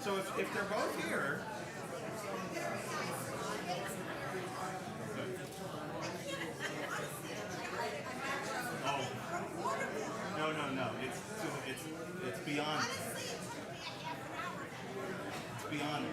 So if they're both here, oh no, it's beyond. It's beyond.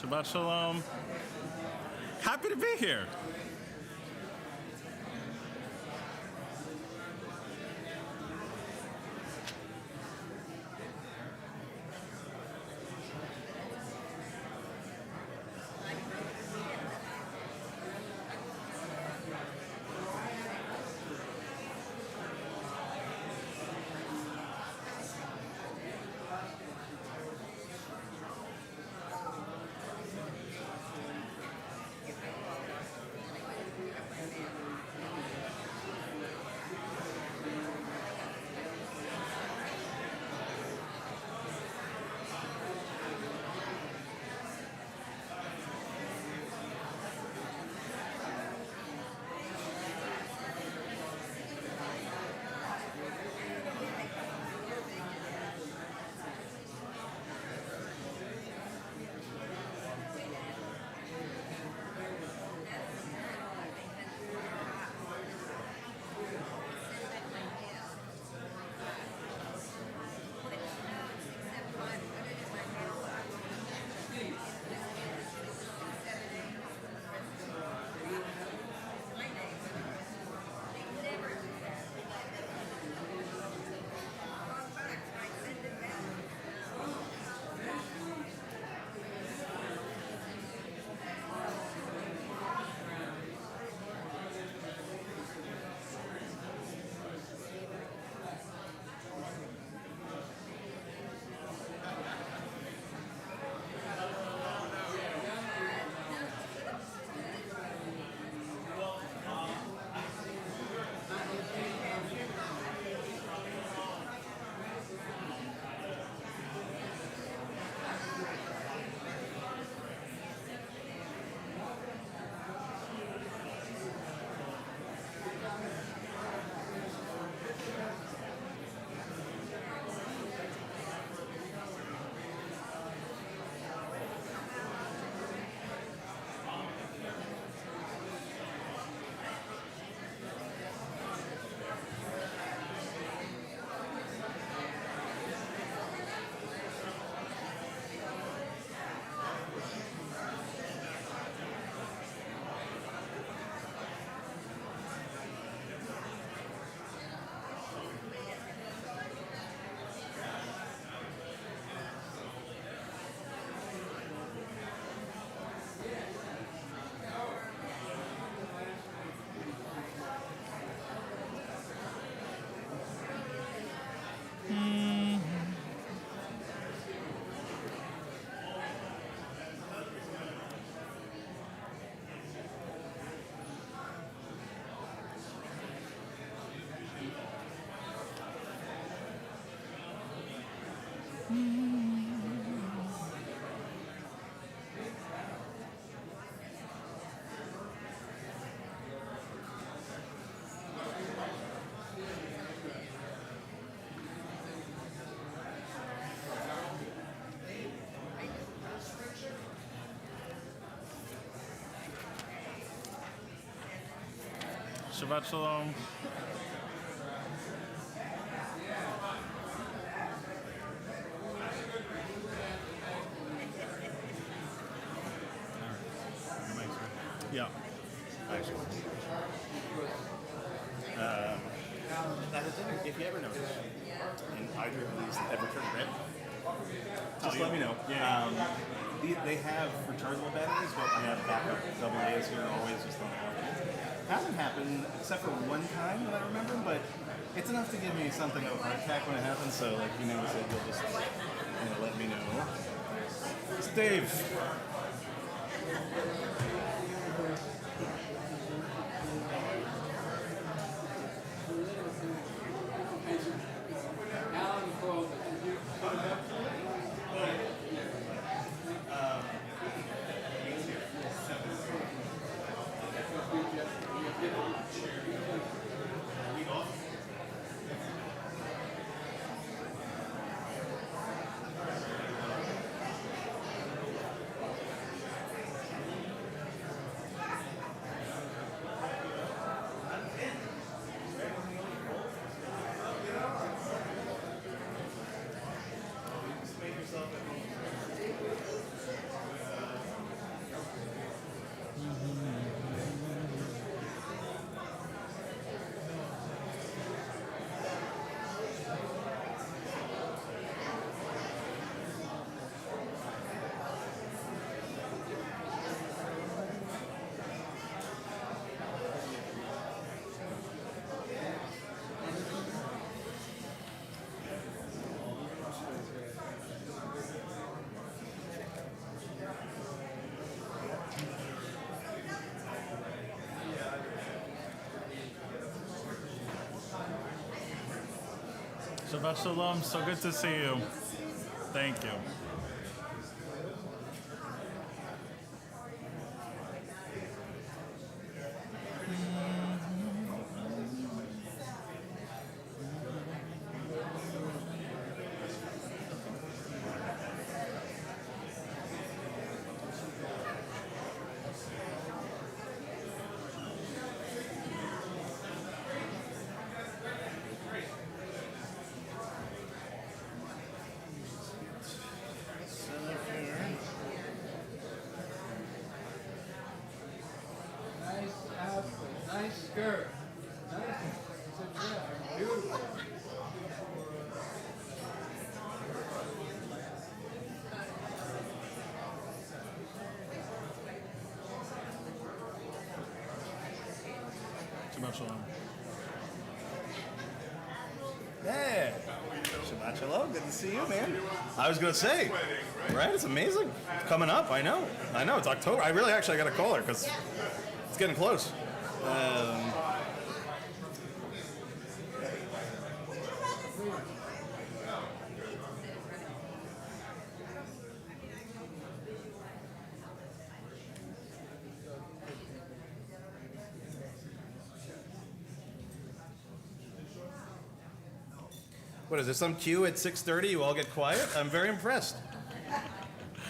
Shabbat Shalom. Happy to be here. Shabbat Shalom. Yeah. If you ever notice, and either of these ever turn red, just let me know. They have rechargeable batteries, but I have backup AA's here always just on the Hasn't happened except for one time that I remember, but It's enough to give me something of a heart attack when it happens, so like you never said you'll just let me know. It's Dave. Shabbat Shalom, so good to see you. Thank you. Nice skirt. Nice. Beautiful. Shabbat Shalom. Yeah. Shabbat Shalom. Good to see you, man. I was gonna say, right? It's amazing. It's coming up. I know. It's October. I got to call her because it's getting close. What is there, some cue at 6:30? You all get quiet? I'm very impressed.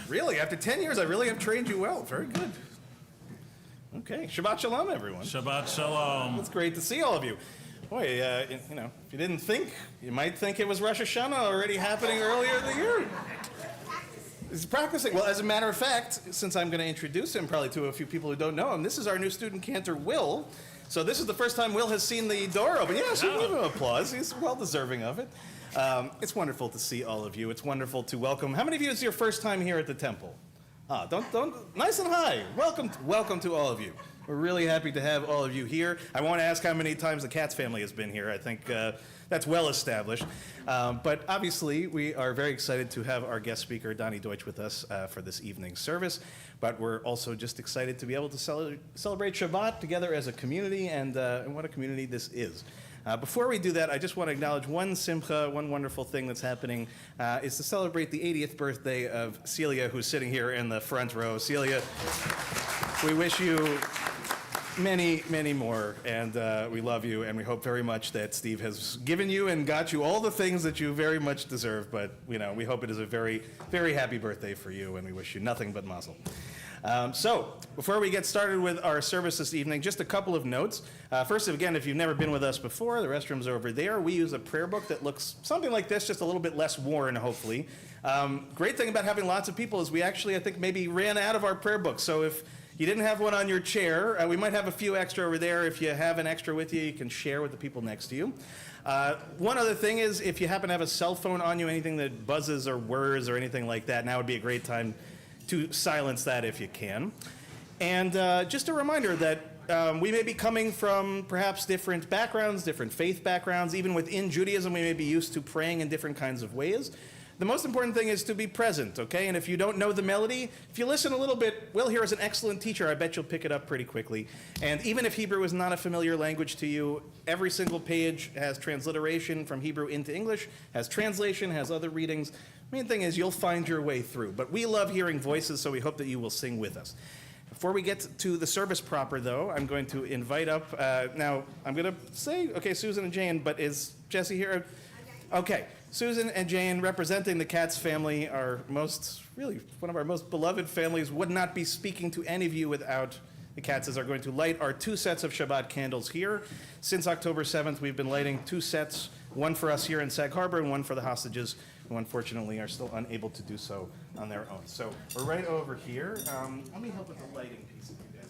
Really, after 10 years, I really have trained you well. Very good. Okay, Shabbat Shalom, everyone. Shabbat Shalom. It's great to see all of you. Boy, if you didn't think, you might think it was Rosh Hashanah already happening earlier in the year. He's practicing. Well, as a matter of fact, since I'm going to introduce him probably to a few people who don't know him, this is our new student cantor, Will. So this is the first time Will has seen the door open. Yeah, so give him applause. He's well deserving of it. It's wonderful to see all of you. It's wonderful to welcome. How many of you is your first time here at the temple? Don't, nice and high. Welcome to all of you. We're really happy to have all of you here. I won't ask how many times the Katz family has been here. I think that's well established. But obviously, we are very excited to have our guest speaker, Donnie Deutsch, with us for this evening's service. But we're also just excited to be able to celebrate Shabbat together as a community, and what a community this is. Before we do that, I just want to acknowledge one simcha, one wonderful thing that's happening, is to celebrate the 80th birthday of Celia, who's sitting here in the front row. Celia, we wish you many, many more, and we love you, and we hope very much that Steve has given you and got you all the things that you very much deserve, but we hope it is a very, very happy birthday for you, and we wish you nothing but mazel. So, before we get started with our service this evening, just a couple of notes. First, again, if you've never been with us before, the restrooms are over there. We use a prayer book that looks something like this, just a little bit less worn, hopefully. Great thing about having lots of people is we actually, I think, maybe ran out of our prayer book. So if you didn't have one on your chair, we might have a few extra over there. If you have an extra with you, you can share with the people next to you. One other thing is, if you happen to have a cell phone on you, anything that buzzes or whirs or anything like that, now would be a great time to silence that if you can. And just a reminder that we may be coming from perhaps different backgrounds, different faith backgrounds. Even within Judaism, we may be used to praying in different kinds of ways. The most important thing is to be present, okay? And if you don't know the melody, if you listen a little bit, Will here is an excellent teacher. I bet you'll pick it up pretty quickly. And even if Hebrew is not a familiar language to you, every single page has transliteration from Hebrew into English, has translation, has other readings. Main thing is you'll find your way through. But we love hearing voices, so we hope that you will sing with us. Before we get to the service proper, though, I'm going to invite up, now I'm going to say, okay, Susan and Jane, but is Jesse here? Okay, Susan and Jane, representing the Katz family, really one of our most beloved families, would not be speaking to any of you without the Katzes are going to light our 2 sets of Shabbat candles here. Since October 7th, we've been lighting 2 sets, one for us here in Sag Harbor and one for the hostages, who unfortunately are still unable to do so on their own. So we're right over here. Let me help with the lighting piece of you guys.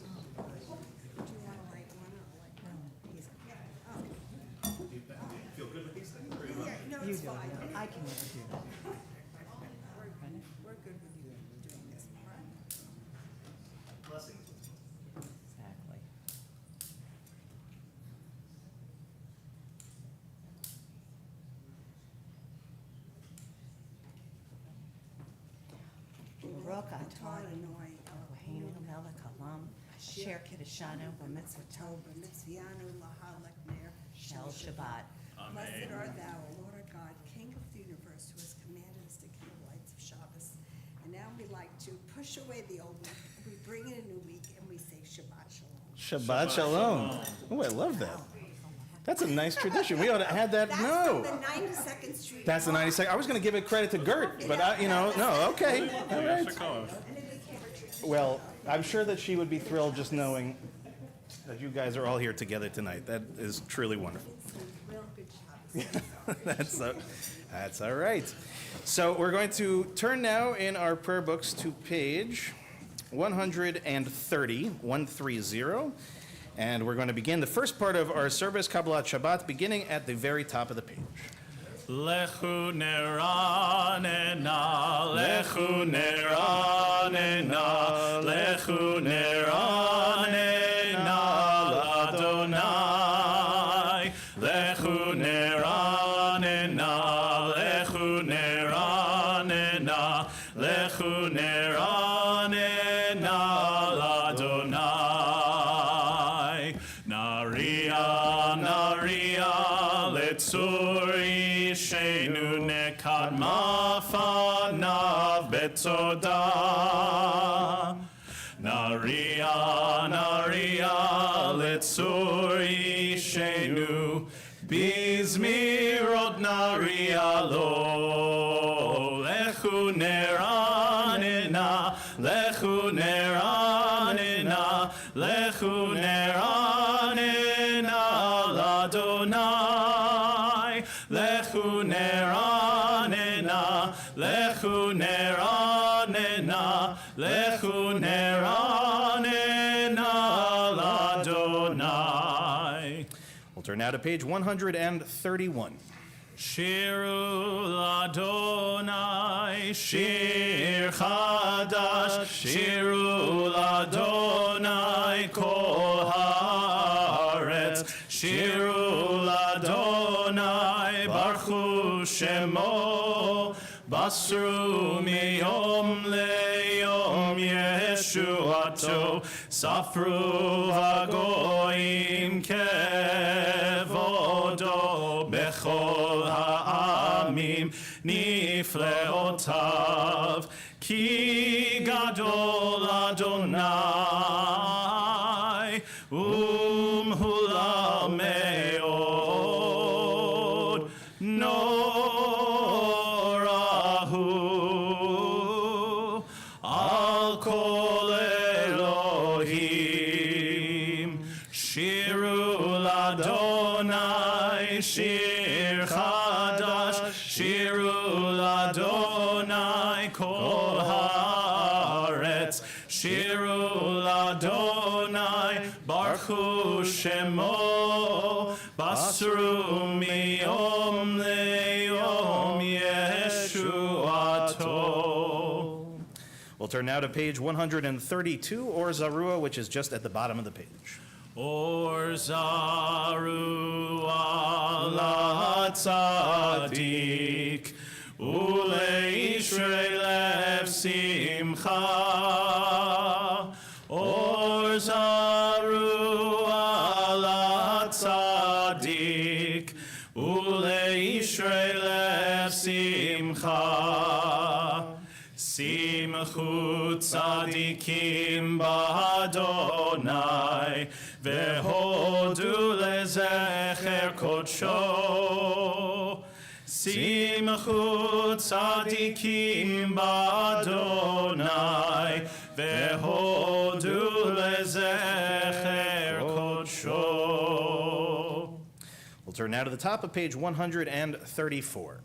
Do you feel good with these things? Or You do. I can never do that. We're good with you doing this part. Blessings. Exactly. Baruch atah Adonai Eloheinu melech haolam, asher kiddushanu b'mitzvoto Mitzvianu lahalek ner shel Shabbat. Blessed art thou, O Lord our God, King of the universe, who has commanded us to keep the lights of Shabbos. And now we like to push away the old week, we bring in a new week, and we say Shabbat Shalom. Shabbat Shalom. Oh, I love that. That's a nice tradition. We ought to add that. That's No. from the 92nd Street. That's the 92nd. I was going to give it credit to Gert, but no, okay. All right. Well, I'm sure that she would be thrilled just knowing that you guys are all here together tonight. That is truly wonderful. Real good Shabbos. That's all right. So we're going to turn now in our prayer books to page 130, and we're going to begin the first part of our service, Kabbalat Shabbat, beginning at the very top of the page. Lechu neranena, lechu neranena, lechu neranena, l'Adonai. Lechu neranena, lechu neranena, lechu neranena, l'Adonai. Naria, naria, letzuri. Shenu nekad mafanav betoda. Naria, naria, letzuri shenu bizmirot naria lo. Lechu neranena, lechu neranena, lechu neranena, l'Adonai. Lechu neranena, lechu neranena, lechu neranena, l'Adonai. We'll turn now to page 131. Shiru l'Adonai, shir chadash, shiru l'Adonai, kol haaretz, shiru l'Adonai, baruchu shemo, basru miyom leyom yeshuato, safru hagoyim kevodo, bechol ha'amim nifleotav, ki gadol Adonai, umhula meod, norahu, al kol Elohim, shiru l'Adonai, shir chadash, shiru l'Adonai, kol haaretz, shiru l'Adonai, baruchu shemo, basru miyom leyom yeshuato. We'll turn now to page 132, or Zarua, which is just at the bottom of the page. Or zaru ala tzadik, uleishrei lev simcha. Or zaru ala tzadik, uleishrei lev simcha. Simchu tzadikim ba'Adonai, vehodu lezecher kodsho. Simchu tzadikim ba'Adonai, vehodu lezecher kodsho. We'll turn now to the top of page 134.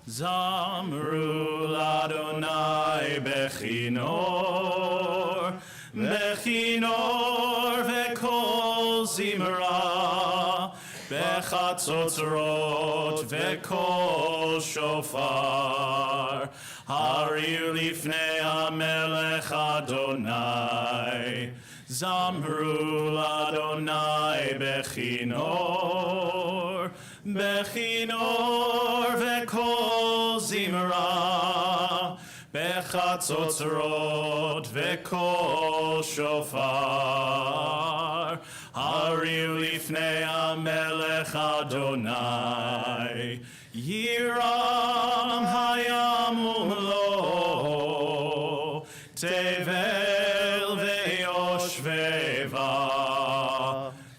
Zamru l'Adonai bechinor, bechinor vekol zimra, bechatzotzrot vekol shofar, hariu lifnei hamelech Adonai. Zamru l'Adonai bechinor, bechinor vekol zimra, bechatzotzrot vekol shofar, hariu lifnei hamelech Adonai. Yiram hayam umlo, tevel veyoshveva,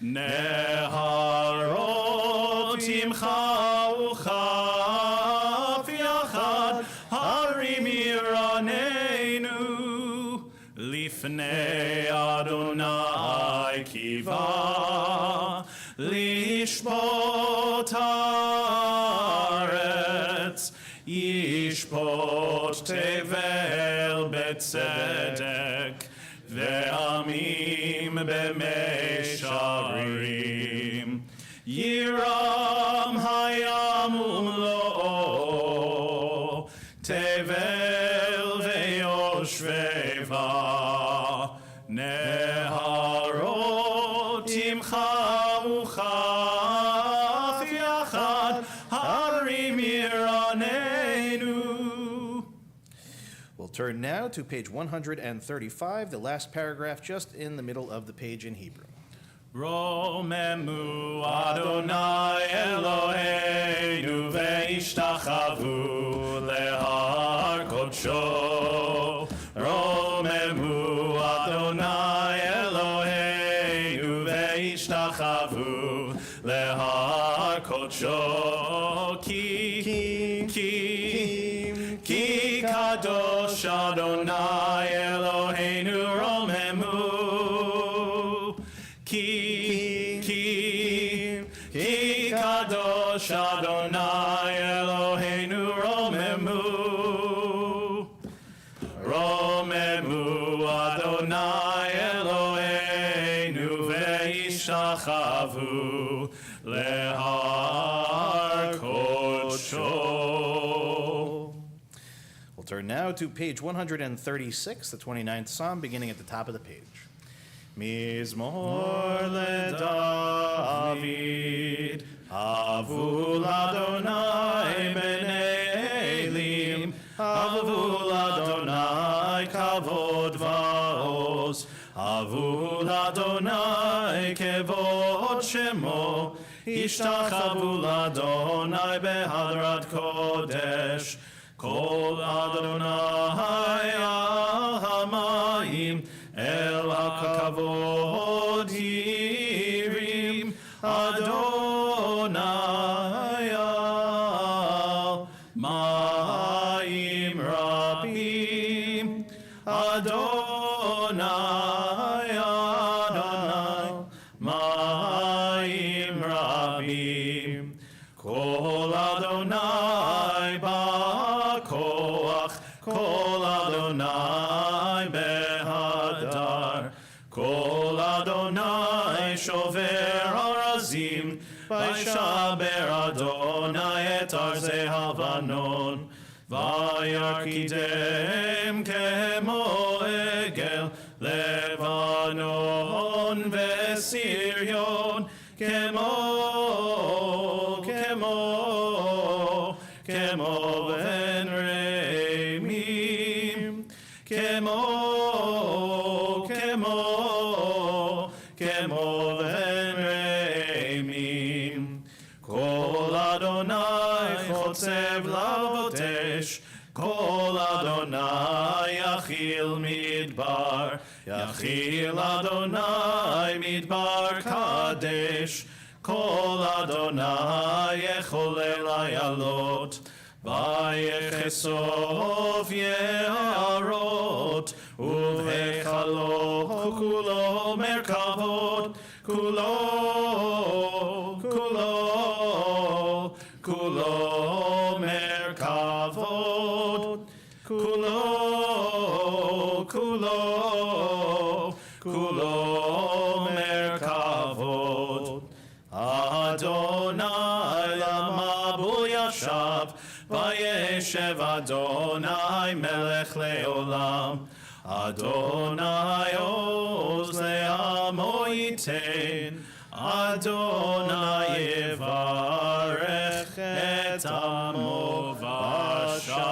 neharot imcha uchaf yachad, harim yiranenu, lifnei Adonai kiva, lishpot haaretz, yishpot tevel betzedek, ve'amim b'meisharim. Yiram hayam umlo, tevel ve'yoshveva, neharot imcha uchaf yachad, harim yiranenu. We'll turn now to page 135, the last paragraph just in the middle of the page in Hebrew. Romemu Adonai Eloheinu ve'ishtachavu lehar kodsho. Romemu Adonai Eloheinu ve'ishtachavu lehar kodsho. Ki kadosh Adonai Eloheinu romemu. Ki kadosh Adonai Eloheinu romemu. Romemu Adonai Eloheinu ve'ishtachavu lehar kodsho. We'll turn now to page 136, the 29th Psalm, beginning at the top of the page. Mizmor leDavid, Havul Adonai b'nei Elim, Havul Adonai kavod va'oz, Havul Adonai kevod shemo, Ishtachavu Adonai behadrat kodesh, Kol Adonai al hamayim, El hakavod yirim, Adonai al mayim rabim, Adonai al mayim rabim, Kol Adonai ba'koach, Kol Adonai behadar, Kol Adonai shover arazim, Vaishaber Adonai et arzei havanon, Vayarkidem kemo egel Levanon וסריון, כמו בן רמים, כמו בן רמים. כל אדוני חוצב לבוטש, כל אדוני יכיל מדבר, יכיל אדוני מדבר קדש, כל אדוני יחולל איילות, ויחשוף יערות, ובהיכלו כולו מרכבות, כולו מרכבות, כולו מרכבות. אדוני למבול ישב, וישב אדוני מלך לעולם. אדוני עוז לעמו ייתן, אדוני יברך את עמו בשלום.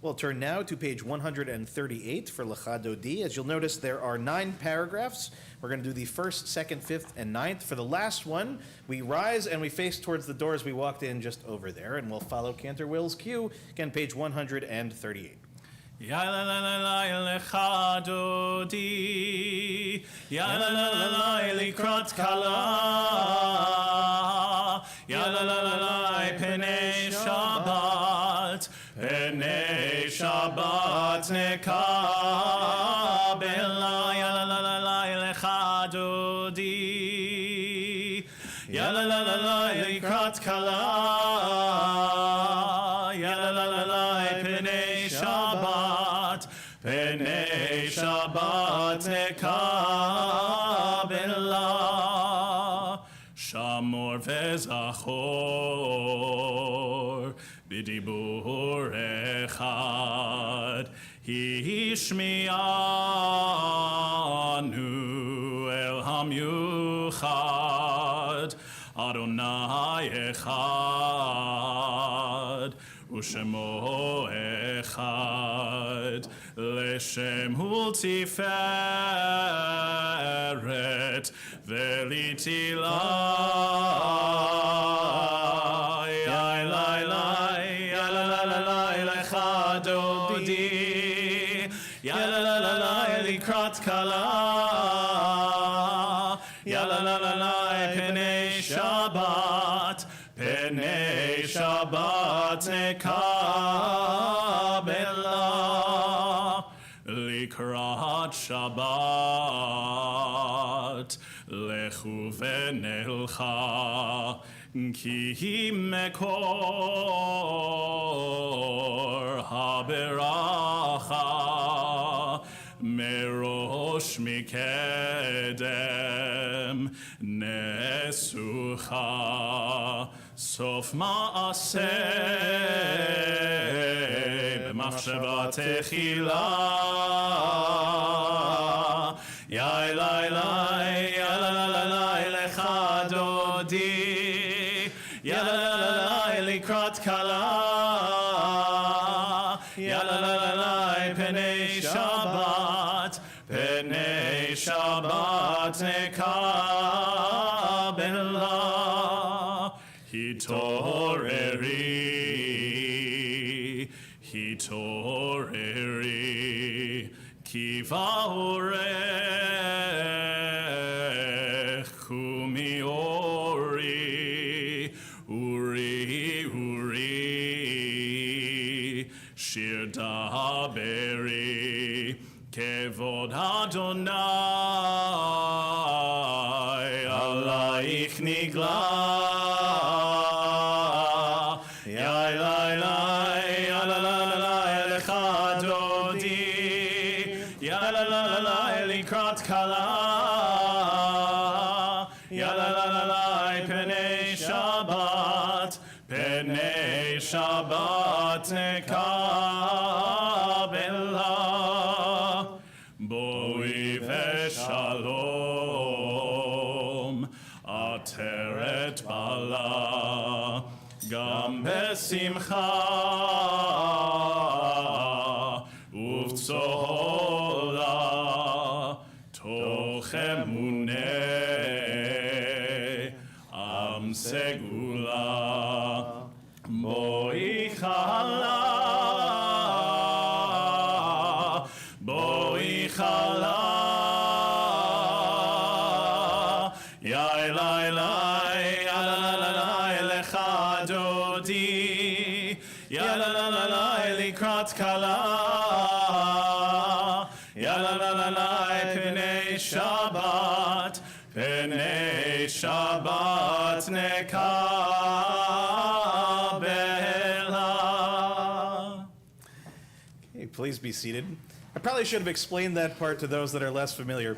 We'll turn now to page 138 for Lecha Dodi. As you'll notice, there are 9 paragraphs. We're going to do the 1st, 2nd, 5th, and 9th. For the last one, we rise and we face towards the doors we walked in just over there, and we'll follow Cantor Will's cue. Again, page 138. Lecha Dodi, likrat kala, penei Shabbat, penei Shabbat nekabela, lecha Dodi, likrat kala, penei Shabbat, penei Shabbat nekabela, shamor vezachor, b'dibur echad, hishmi'anu el hamyuchad, Adonai echad, Ushemo echad, leshem hu tiferet, velitila, lecha dodi, likrat kala, penei Shabbat, penei Shabbat nekabela, likrat Shabbat, lechu v'nelcha, ki mekor haberacha, merosh mikedem nesucha, sof ma'aseh b'machshava techila, yai lecha dodi, likrat kala, penei Shabbat, penei Shabbat nekabela, hitoreri, kiva orech kumiori, uri, shir daberi, kevod Adonai, alaich nigla, lecha dodi, likrat kala, penei Shabbat, penei Shabbat nekabela, boi בשמחה ובצהלה תוך אמוני עם סגולה בואי חלה בואי חלה יאי לי לי לך דודי יאללה לה לה לקראת כלה יאללה לה לה פני שבת נקבלה. Okay, please be seated. I probably should have explained that part to those that are less familiar.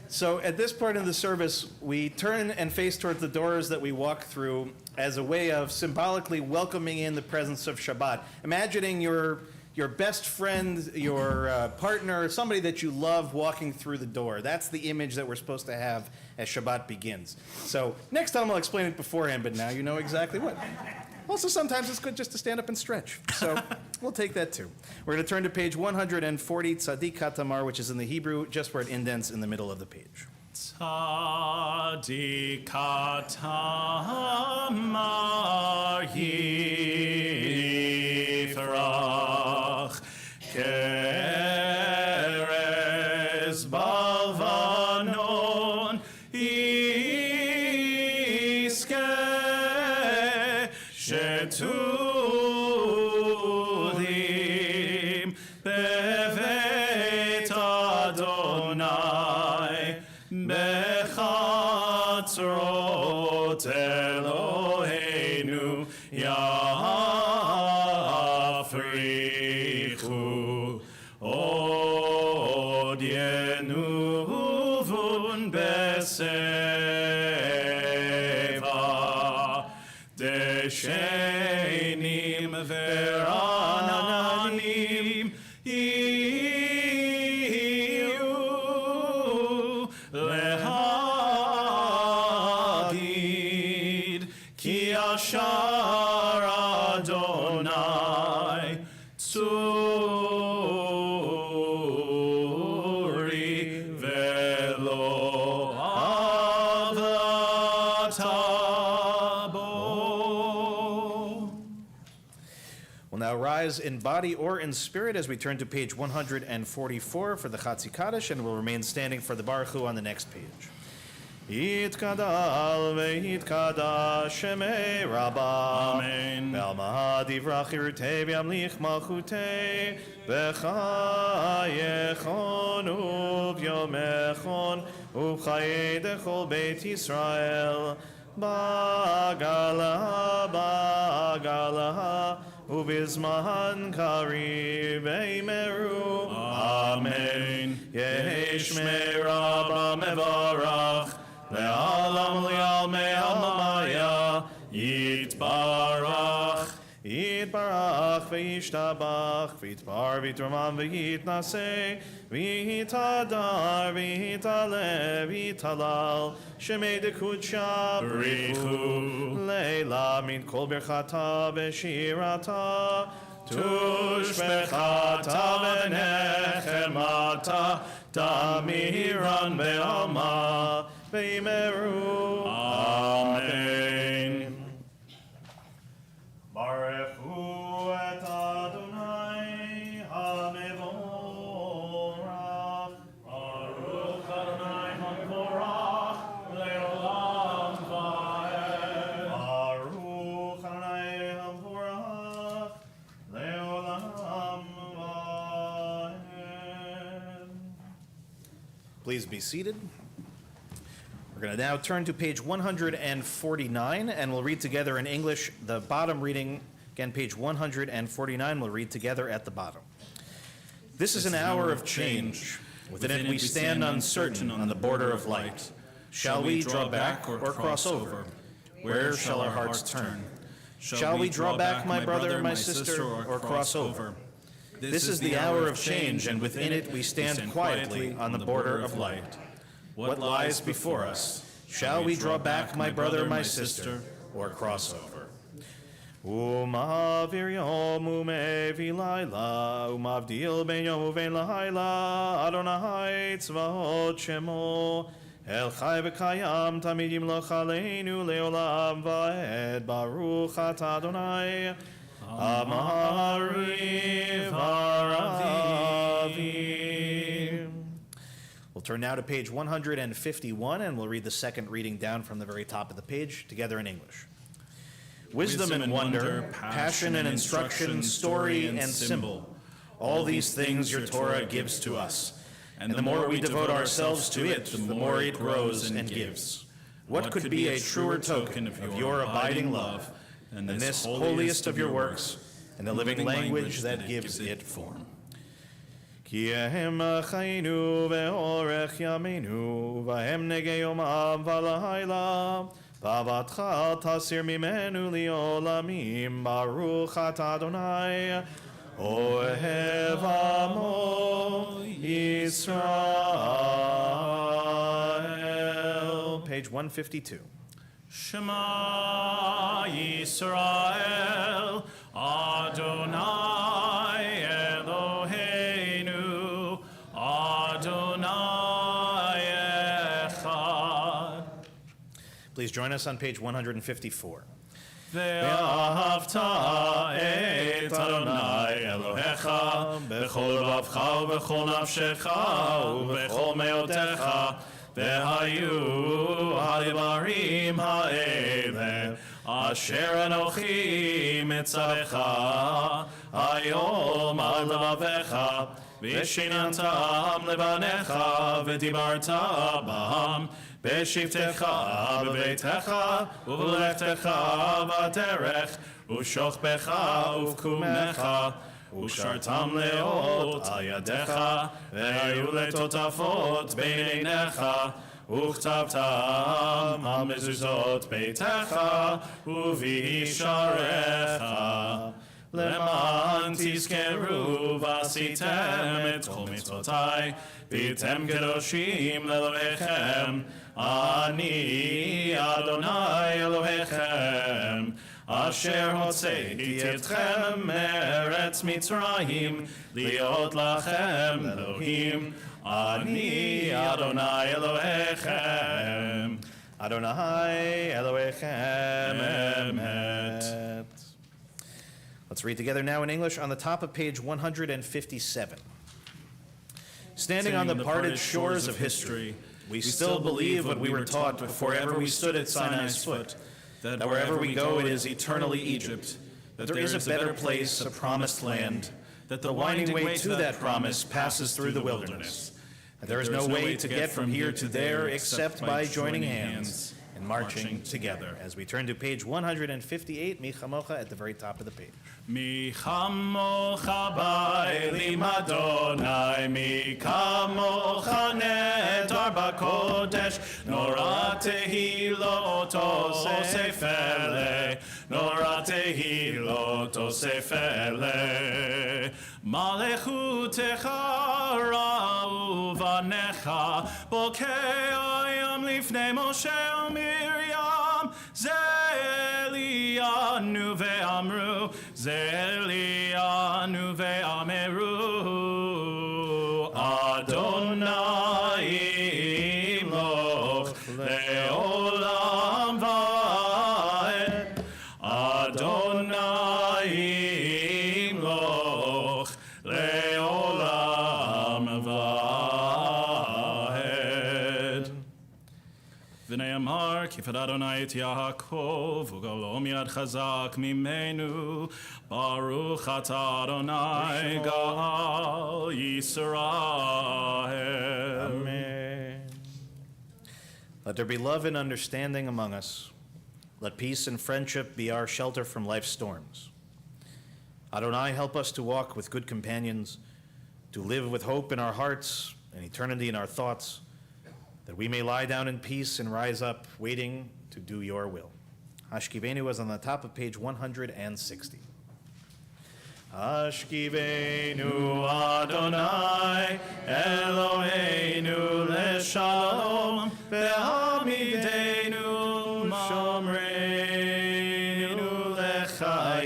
So at this part of the service, we turn and face towards the doors that we walk through as a way of symbolically welcoming in the presence of Shabbat. Imagining your best friend, your partner, somebody that you love walking through the door. That's the image that we're supposed to have as Shabbat begins. So next time I'll explain it beforehand, but now you know exactly what. Also, sometimes it's good just to stand up and stretch. So we'll take that too. We're going to turn to page 140, Tzadik Katamar, which is in the Hebrew, just where it indents in the middle of the page. Tzadik Katamar Yifrach Keres Balvanon Iske Shetulim Bevet Adonai Bechatzrot Eloheinu Yafrichu Od Yenuvun Beseva Deshenim Veranim Iyu Lehagid Ki Ashar Adonai Tzuri Velo Avatabo. We'll now rise in body or in spirit as we turn to page 144 for the Chatzi Kaddish, and we'll remain standing for the Baruch Hu on the next page. Yitkadal veyitkadash shemei Rabbah. Amen. Belma divrach irutei v'yamlich malchutei b'chayechon uvyomechon ub'chayei dechol Beit Yisrael ba'gala ba'gala ubizman kariv eimeru. Amen. Yesh Shmei Rabbah mevarach le'alam li'almei hamaya yitbarach. Yitbarach v'yishtabach v'yitbar v'yitromam v'yitnaseh v'yitadar v'yitaleh v'yitalal shemei dekudsha B'richu. leila min kol birchata v'shirata Tushbechata v'nechemata tamiran be'alma v'yimeru. Amen. Baruch Hu et Adonai HaMevorach. Baruch Adonai HaMevorach le'olam va'ed. Baruch Adonai HaMevorach le'olam va'ed. Please be seated. We're going to now turn to page 149, and we'll read together in English the bottom reading. Again, page 149, we'll read together at the bottom. This is an hour of change. Within it we stand uncertain on the border of light. Shall we draw back or cross over? Where shall our hearts turn? Shall we draw back, my brother, my sister, or cross over? This is the hour of change, and within it we stand quietly on the border of light. What lies before us? Shall we draw back, my brother, my sister, or cross over? Umavir yom umevi laila, umavdil ben yom uven laila, Adonai tzvaot shemo, El chai v'kayam tamid yimloch aleinu leolam va'ed, Baruch atah Adonai, Amari v'aravi. We'll turn now to page 151, and we'll read the second reading down from the very top of the page, together in English. Wisdom and wonder, passion and instruction, story and symbol. All these things your Torah gives to us. And the more we devote ourselves to it, the more it grows and gives. What could be a truer token of your abiding love than this holiest of your works and the living language that gives it form? Ki ehem chayinu ve'orech yameinu v'hem negei yomam v'layla v'avatcha tasir mimenu li'olamim Baruch atah Adonai Ohev Amo Yisrael. Page 152. Shema Yisrael, Adonai Eloheinu, Adonai Echad. Please join us on page 154. ואהבת את אדוני אלוהיך בכל לבבך ובכל נפשך ובכל מאודך והיו הדברים האלה אשר אנוכי מצווך היום על לבביך ושיננתם לבניך ודיברת בם בשבתך בביתך ובלכתך בדרך ושוכבך ובקומך ושרתם לאות על ידיך והיו לטוטפות בין עיניך וכתבתם על מזוזות ביתך ובישעריך למען תזכרו ועשיתם את כל מצוותיי והייתם קדושים לאלוהיכם אני אדוני אלוהיכם אשר הוצאתי אתכם מארץ מצרים להיות לכם אלוהים אני אדוני אלוהיכם Adonai Elohechem Emet. Let's read together now in English on the top of page 157. Standing on the parted shores of history, we still believe what we were taught before ever we stood at Sinai's foot, that wherever we go it is eternally Egypt, that there is a better place, a promised land, that the winding way to that promise passes through the wilderness, that there is no way to get from here to there except by joining hands and marching together. As we turn to page 158, Mi Chamocha at the very top of the page. Mi chamocha ba'elim Adonai, mi kamocha nedar b'kodesh, nora tehilot osefele, nora tehilot osefele. Malechutecha ra'u vanecha, bokei ayam lifnei Moshe u'Miriam, Elianu ve'amru, Elianu ve'ameru, Adonai imloch le'olam va'ed, Adonai imloch le'olam va'ed. ונאמר, כיפת אדוני את יעקב, וגלום יד חזק ממנו, ברוך אתה אדוני גאל ישראל. Amen. Let there be love and understanding among us. Let peace and friendship be our shelter from life's storms. Adonai, help us to walk with good companions, to live with hope in our hearts and eternity in our thoughts, that we may lie down in peace and rise up, waiting to do your will. Hashkivenu was on the top of page 160. Hashkivenu Adonai Eloheinu leshalom ve'amidenu shomreinu lechayim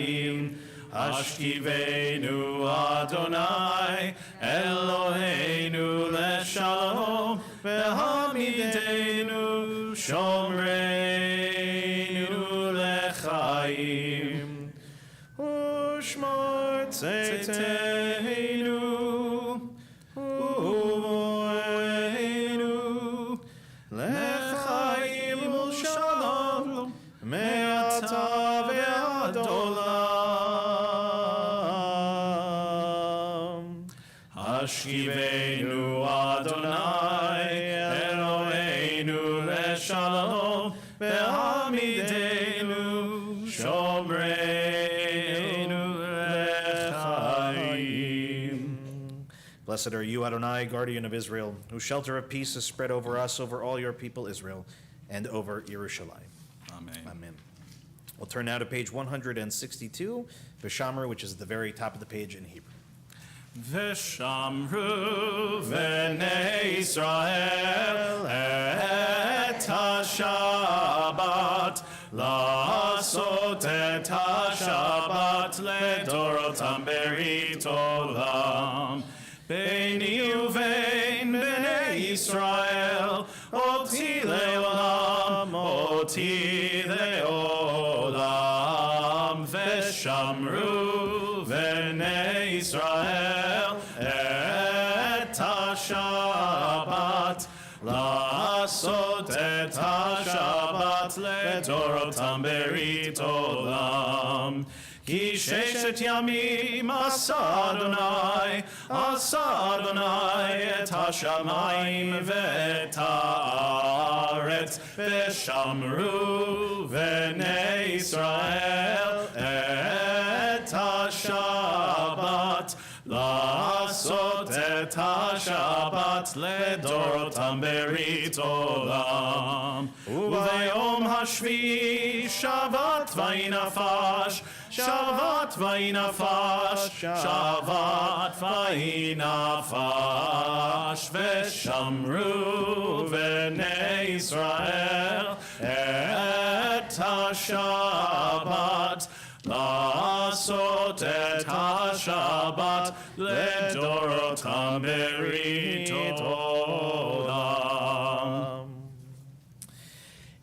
Hashkivenu Adonai Eloheinu leshalom Vehamidenu shomreinu lechaim Ushmor tzeteinu uvoenu lechaim ulshalom me'ata ve'ad olam Hashkivenu Adonai Eloheinu leshalom ve'hamidenu shomreinu lechaim. Blessed are you, Adonai, guardian of Israel, whose shelter of peace is spread over us, over all your people Israel, and over Yerushalayim. Amen. Amen. We'll turn now to page 162, Vishamru, which is at the very top of the page in Hebrew. Veshamru v'nei Yisrael et ha-Shabbat la'asot et ha-Shabbat ledorotam berit olam Beini uvein bnei Yisrael oti le'olam oti le'olam Veshamru v'nei Yisrael et ha-Shabbat la'asot et ha-Shabbat ledorotam berit olam Ki sheshet yamim asa Adonai et hashamayim ve'et haaretz Veshamru v'nei Yisrael et ha-Shabbat la'asot et ha-Shabbat ledorotam berit olam U'vayom hashvi shavat vayinafash Shavat vayinafash, Shavat vayinafash, Veshamru v'nei Yisrael et ha-Shabbat, la'asot et ha-Shabbat, ledorotam berit olam.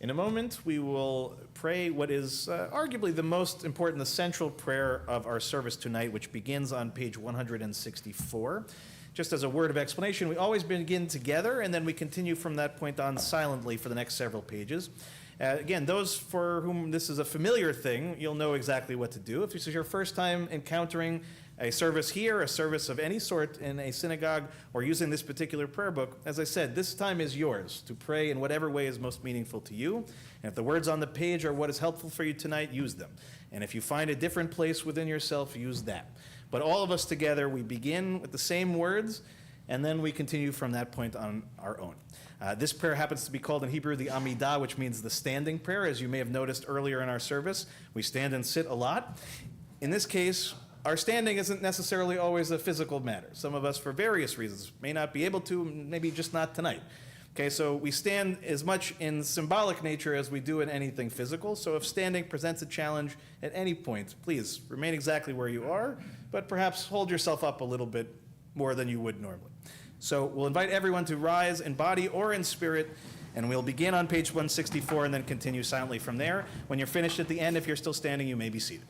In a moment, we will pray what is arguably the most important, the central prayer of our service tonight, which begins on page 164. Just as a word of explanation, we always begin together, and then we continue from that point on silently for the next several pages. Again, those for whom this is a familiar thing, you'll know exactly what to do. If this is your first time encountering a service here, a service of any sort in a synagogue, or using this particular prayer book, as I said, this time is yours to pray in whatever way is most meaningful to you. And if the words on the page are what is helpful for you tonight, use them. And if you find a different place within yourself, use that. But all of us together, we begin with the same words, and then we continue from that point on our own. This prayer happens to be called in Hebrew the Amidah, which means the standing prayer. As you may have noticed earlier in our service, we stand and sit a lot. In this case, our standing isn't necessarily always a physical matter. Some of us, for various reasons, may not be able to, maybe just not tonight. Okay, so we stand as much in symbolic nature as we do in anything physical. So if standing presents a challenge at any point, please remain exactly where you are, but perhaps hold yourself up a little bit more than you would normally. So we'll invite everyone to rise in body or in spirit, and we'll begin on page 164 and then continue silently from there. When you're finished at the end, if you're still standing, you may be seated.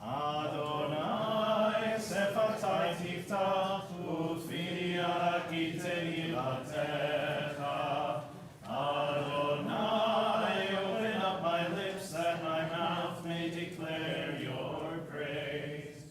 Adonai sefatai tiftach ufiri akitei latecha. Adonai, open up my lips that my mouth may declare your praise.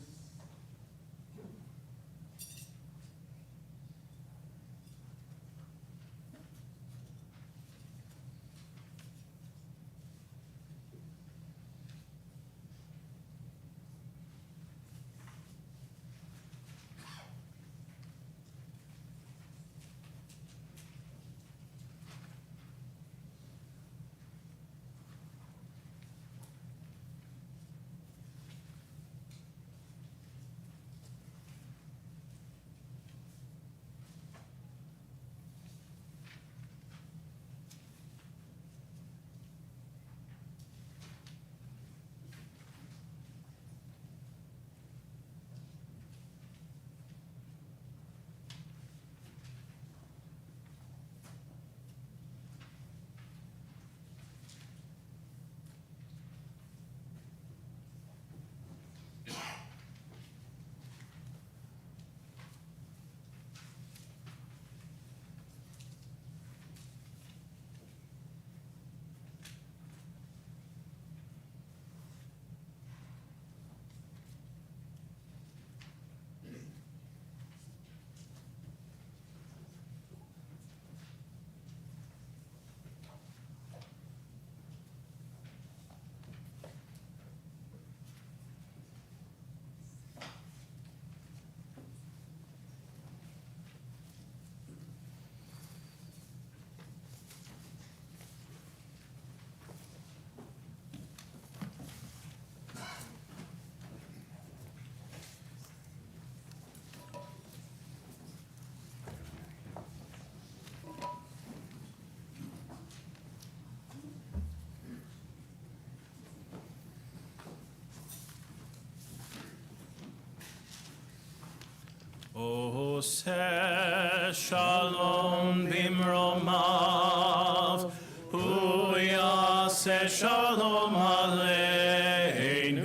Oseh shalom bimromav, hu yaseh shalom aleinu,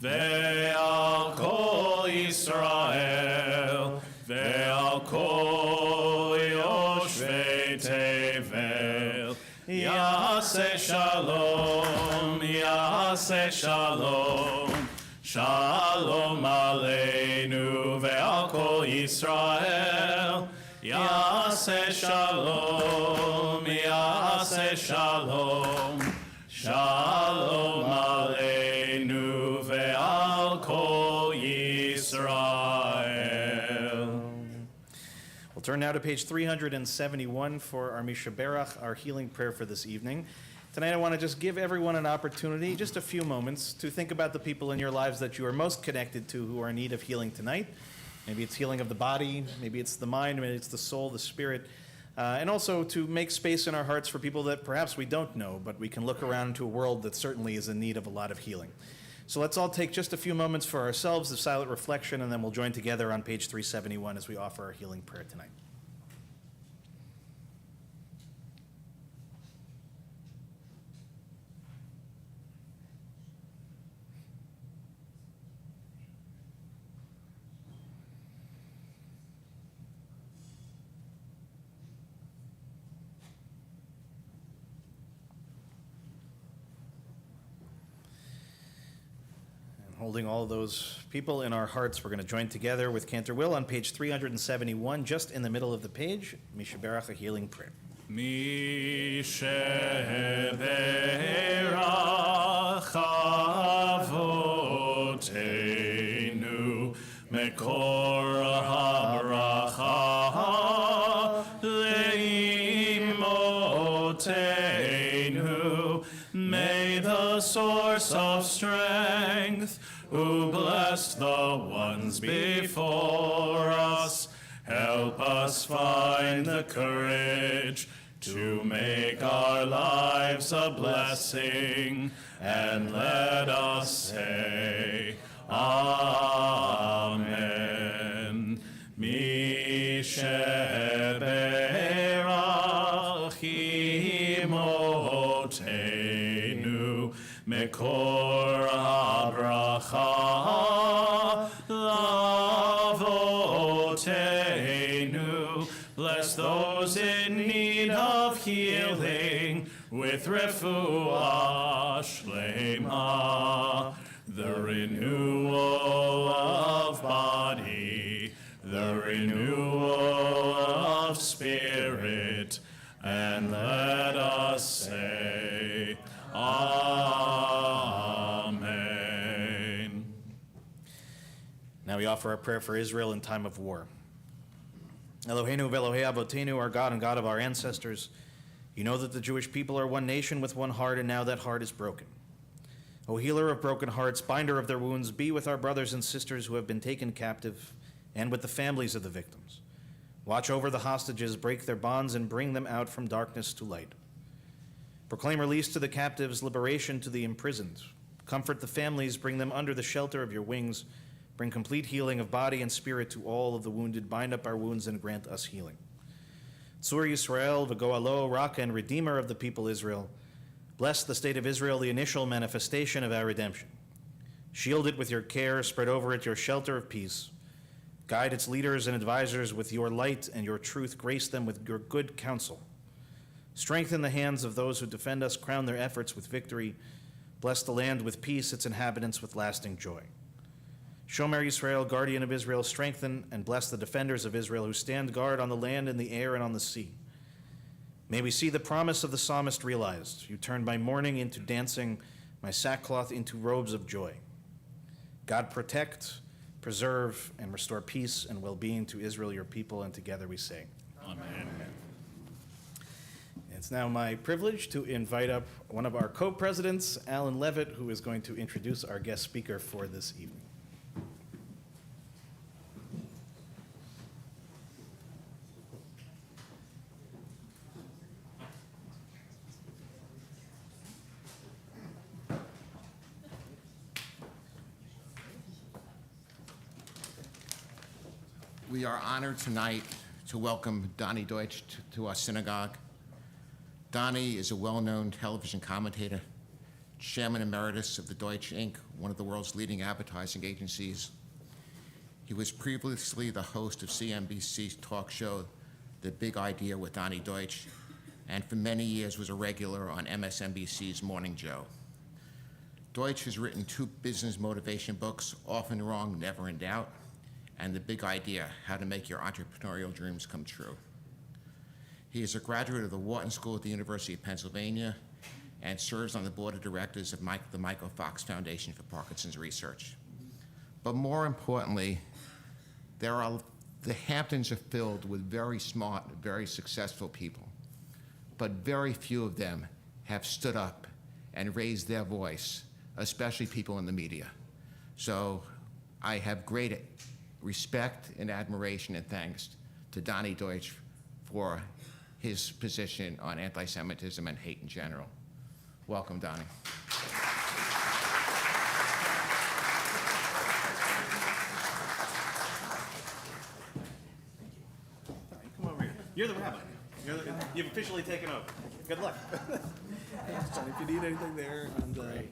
ve'al kol Yisrael, ve'al kol yoshvei tevel. Yaseh shalom, yaseh shalom, shalom aleinu ve'al kol Yisrael. Yaseh shalom, yaseh shalom, shalom aleinu ve'al kol Yisrael. We'll turn now to page 371 for our Misha Berach, our healing prayer for this evening. Tonight I want to just give everyone an opportunity, just a few moments, to think about the people in your lives that you are most connected to who are in need of healing tonight. Maybe it's healing of the body, maybe it's the mind, maybe it's the soul, the spirit. And also to make space in our hearts for people that perhaps we don't know, but we can look around into a world that certainly is in need of a lot of healing. So let's all take just a few moments for ourselves of silent reflection, and then we'll join together on page 371 as we offer our healing prayer tonight. Holding all those people in our hearts, we're going to join together with Cantor Will on page 371, just in the middle of the page, Misha Berach, a healing prayer. Misha Berach Avoteinu Mekor HaBracha Leimotenu. May the source of strength, who blessed the ones before us, help us find the courage to make our lives a blessing, and let us say, Amen. Misha Berach Imotenu Mekor HaBracha Lavotenu. Bless those in need of healing with refuah shlema, the renewal of body, the renewal of spirit, and let us say, Amen. Now we offer our prayer for Israel in time of war. Eloheinu v'Elohei Avotenu, our God and God of our ancestors, you know that the Jewish people are one nation with one heart, and now that heart is broken. O healer of broken hearts, binder of their wounds, be with our brothers and sisters who have been taken captive, and with the families of the victims. Watch over the hostages, break their bonds, and bring them out from darkness to light. Proclaim release to the captives, liberation to the imprisoned. Comfort the families, bring them under the shelter of your wings. Bring complete healing of body and spirit to all of the wounded. Bind up our wounds and grant us healing. Tzur Yisrael, v'goalo, rock and redeemer of the people Israel. Bless the state of Israel, the initial manifestation of our redemption. Shield it with your care, spread over it your shelter of peace. Guide its leaders and advisors with your light and your truth. Grace them with your good counsel. Strengthen the hands of those who defend us. Crown their efforts with victory. Bless the land with peace, its inhabitants with lasting joy. Shomer Yisrael, guardian of Israel, strengthen and bless the defenders of Israel who stand guard on the land, in the air, and on the sea. May we see the promise of the psalmist realized. You turn my mourning into dancing, my sackcloth into robes of joy. God protect, preserve, and restore peace and well-being to Israel, your people, and together we say, Amen. It's now my privilege to invite up one of our co-presidents, Alan Levitt, who is going to introduce our guest speaker for this evening. We are honored tonight to welcome Donnie Deutsch to our synagogue. Donnie is a well-known television commentator, chairman emeritus of the Deutsch Inc., one of the world's leading advertising agencies. He was previously the host of CNBC's talk show, The Big Idea with Donnie Deutsch, and for many years was a regular on MSNBC's Morning Joe. Deutsch has written 2 business motivation books, Often Wrong, Never in Doubt, and The Big Idea, How to Make Your Entrepreneurial Dreams Come True. He is a graduate of the Wharton School at the University of Pennsylvania and serves on the board of directors of the Michael Fox Foundation for Parkinson's Research. But more importantly, the Hamptons are filled with very smart, very successful people, but very few of them have stood up and raised their voice, especially people in the media. So I have great respect and admiration and thanks to Donnie Deutsch for his position on anti-Semitism and hate in general. Welcome, Donnie. Come over here. You're the rabbi. You've officially taken over. Good luck. So if you need anything there, and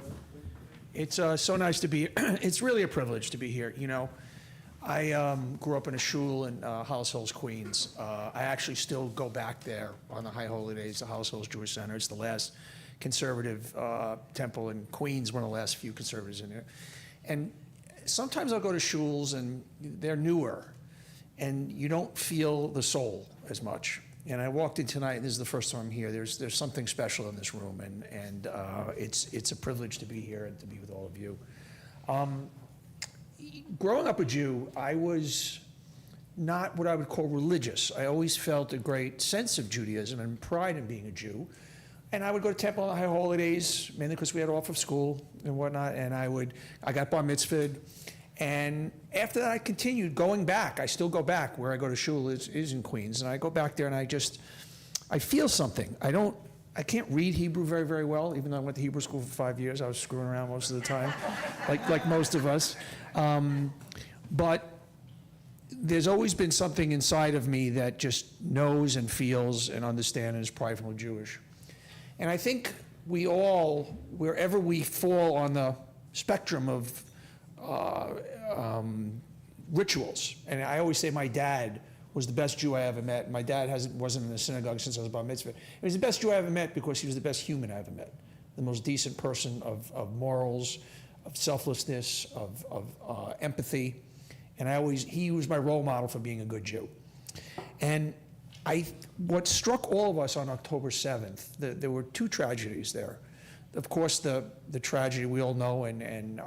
It's so nice to be. It's really a privilege to be here. You know, I grew up in a shul in Hollis Hills, Queens. I actually still go back there on the high holy days, the Hollis Hills Jewish Center. It's the last conservative temple in Queens, one of the last few conservatives in there. And sometimes I'll go to shuls and they're newer, and you don't feel the soul as much. And I walked in tonight, and this is the first time I'm here. There's something special in this room, and it's a privilege to be here and to be with all of you. Growing up a Jew, I was not what I would call religious. I always felt a great sense of Judaism and pride in being a Jew. And I would go to temple on the high holidays, mainly because we had off of school and whatnot, and I got bar mitzvahed. And after that, I continued going back. I still go back. Where I go to shul is in Queens, and I go back there, and I feel something. I can't read Hebrew very, very well, even though I went to Hebrew school for 5 years. I was screwing around most of the time, like most of us. But there's always been something inside of me that just knows and feels and understands and is prideful and Jewish. And I think we all, wherever we fall on the spectrum of rituals, and I always say my dad was the best Jew I ever met. My dad wasn't in the synagogue since I was bar mitzvah. He was the best Jew I ever met because he was the best human I ever met, the most decent person of morals, of selflessness, of empathy, and he was my role model for being a good Jew. And what struck all of us on October 7th, there were 2 tragedies there. Of course, the tragedy we all know, and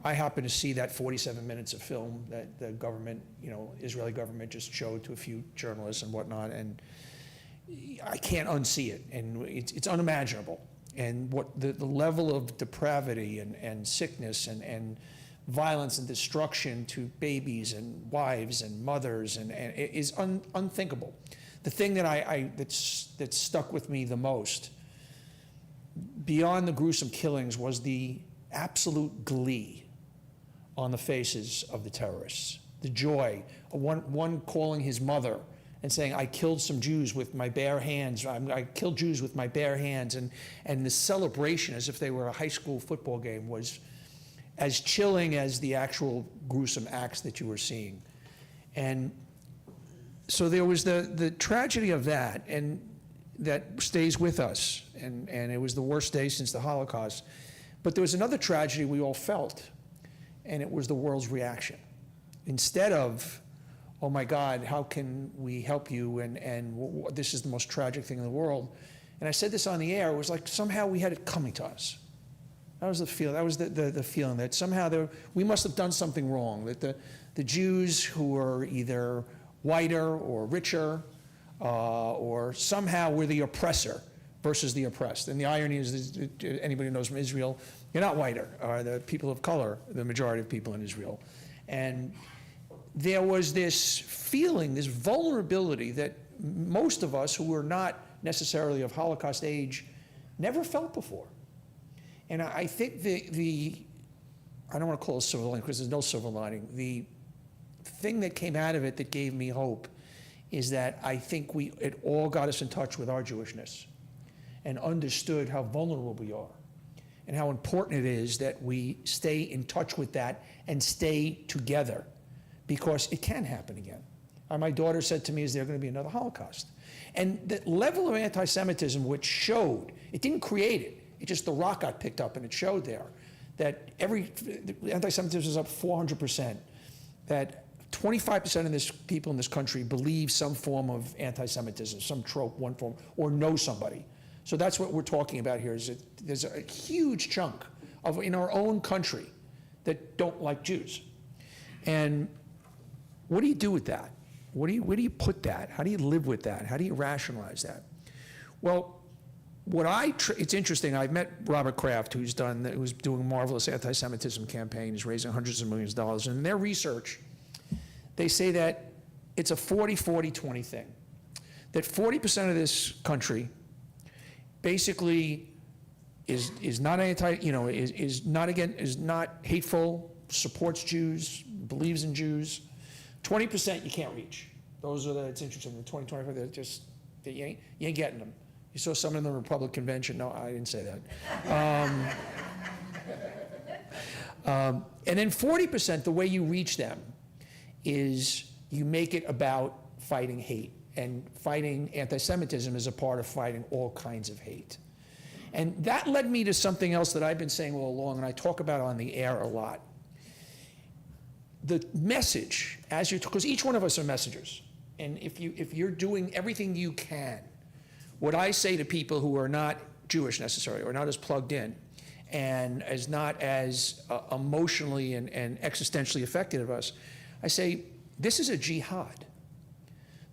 I happened to see that 47 minutes of film that the government, Israeli government just showed to a few journalists and whatnot, and I can't unsee it, and it's unimaginable. And what the level of depravity and sickness and violence and destruction to babies and wives and mothers and it is unthinkable. The thing that stuck with me the most, beyond the gruesome killings, was the absolute glee on the faces of the terrorists. The joy, one calling his mother and saying, I killed some Jews with my bare hands. I killed Jews with my bare hands. And the celebration, as if they were a high school football game, was as chilling as the actual gruesome acts that you were seeing. And so there was the tragedy of that, and that stays with us. And it was the worst day since the Holocaust. But there was another tragedy we all felt, and it was the world's reaction. Instead of, oh my God, how can we help you, and this is the most tragic thing in the world. And I said this on the air, it was like somehow we had it coming to us. That was the feeling, the feeling that somehow we must have done something wrong, that the Jews who were either whiter or richer, or somehow were the oppressor versus the oppressed. And the irony is, anybody who knows from Israel, you're not whiter, or the people of color, the majority of people in Israel. And there was this feeling, this vulnerability that most of us who were not necessarily of Holocaust age never felt before. And I think I don't want to call it silver lining because there's no silver lining, the thing that came out of it that gave me hope is that I think it all got us in touch with our Jewishness and understood how vulnerable we are and how important it is that we stay in touch with that and stay together, because it can happen again. My daughter said to me, is there going to be another Holocaust? And the level of anti-Semitism, which showed, it didn't create it, it just, the rock got picked up and it showed there that anti-Semitism is up 400%, that 25% of people in this country believe some form of anti-Semitism, some trope, one form, or know somebody. So that's what we're talking about here, is that there's a huge chunk in our own country that don't like Jews. And what do you do with that? Where do you put that? How do you live with that? How do you rationalize that? Well, it's interesting. I've met Robert Kraft, who's doing a marvelous anti-Semitism campaign. He's raising hundreds of millions of dollars. And in their research, they say that it's a 40-40-20 thing. That 40% of this country basically is not is not hateful, supports Jews, believes in Jews. 20% you can't reach. It's interesting, the 20-25, they're just, you ain't getting them. You saw some in the Republican convention. No, I didn't say that. And then 40%, the way you reach them is you make it about fighting hate. And fighting anti-Semitism is a part of fighting all kinds of hate. And that led me to something else that I've been saying all along, and I talk about on the air a lot. The message, because each one of us are messengers, and if you're doing everything you can, what I say to people who are not Jewish necessarily, or not as plugged in, and as not as emotionally and existentially affected of us, I say, this is a jihad.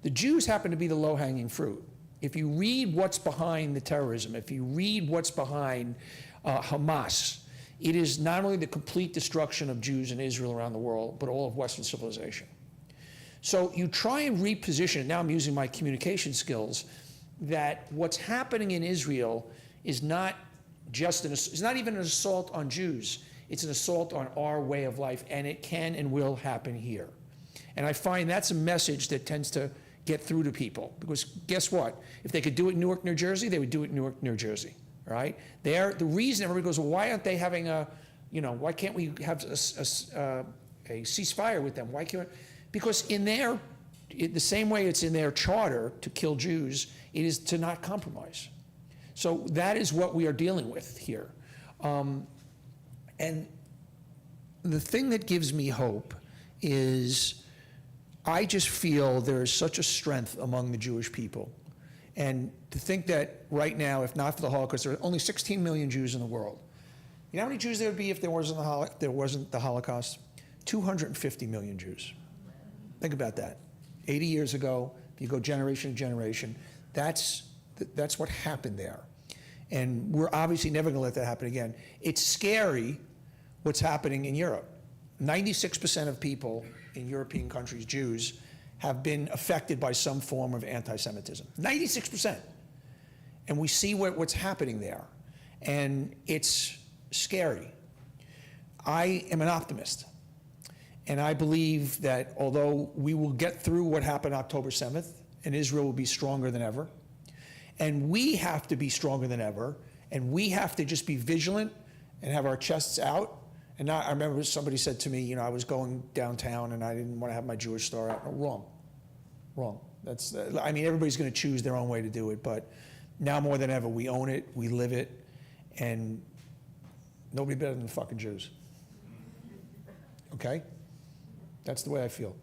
The Jews happen to be the low-hanging fruit. If you read what's behind the terrorism, if you read what's behind Hamas, it is not only the complete destruction of Jews in Israel around the world, but all of Western civilization. So you try and reposition, now I'm using my communication skills, that what's happening in Israel is not just it's not even an assault on Jews, it's an assault on our way of life, and it can and will happen here. And I find that's a message that tends to get through to people, because guess what? If they could do it in Newark, New Jersey, they would do it in Newark, New Jersey, all right? The reason everybody goes, well, why aren't they having why can't we have a ceasefire with them? Why can't? Because the same way it's in their charter to kill Jews, it is to not compromise. So that is what we are dealing with here. And the thing that gives me hope is I just feel there is such a strength among the Jewish people. And to think that right now, if not for the Holocaust, there are only 16 million Jews in the world. You know how many Jews there would be if there wasn't the Holocaust? 250 million Jews. Think about that. 80 years ago, if you go generation to generation, that's what happened there. And we're obviously never going to let that happen again. It's scary what's happening in Europe. 96% of people in European countries, Jews, have been affected by some form of anti-Semitism. 96%. And we see what's happening there. And it's scary. I am an optimist. And I believe that although we will get through what happened October 7th, and Israel will be stronger than ever, and we have to be stronger than ever, and we have to just be vigilant and have our chests out. And I remember somebody said to me, I was going downtown and I didn't want to have my Jewish star out. No, wrong. Everybody's going to choose their own way to do it, but now more than ever, we own it, we live it, and nobody better than the fucking Jews. Okay? That's the way I feel.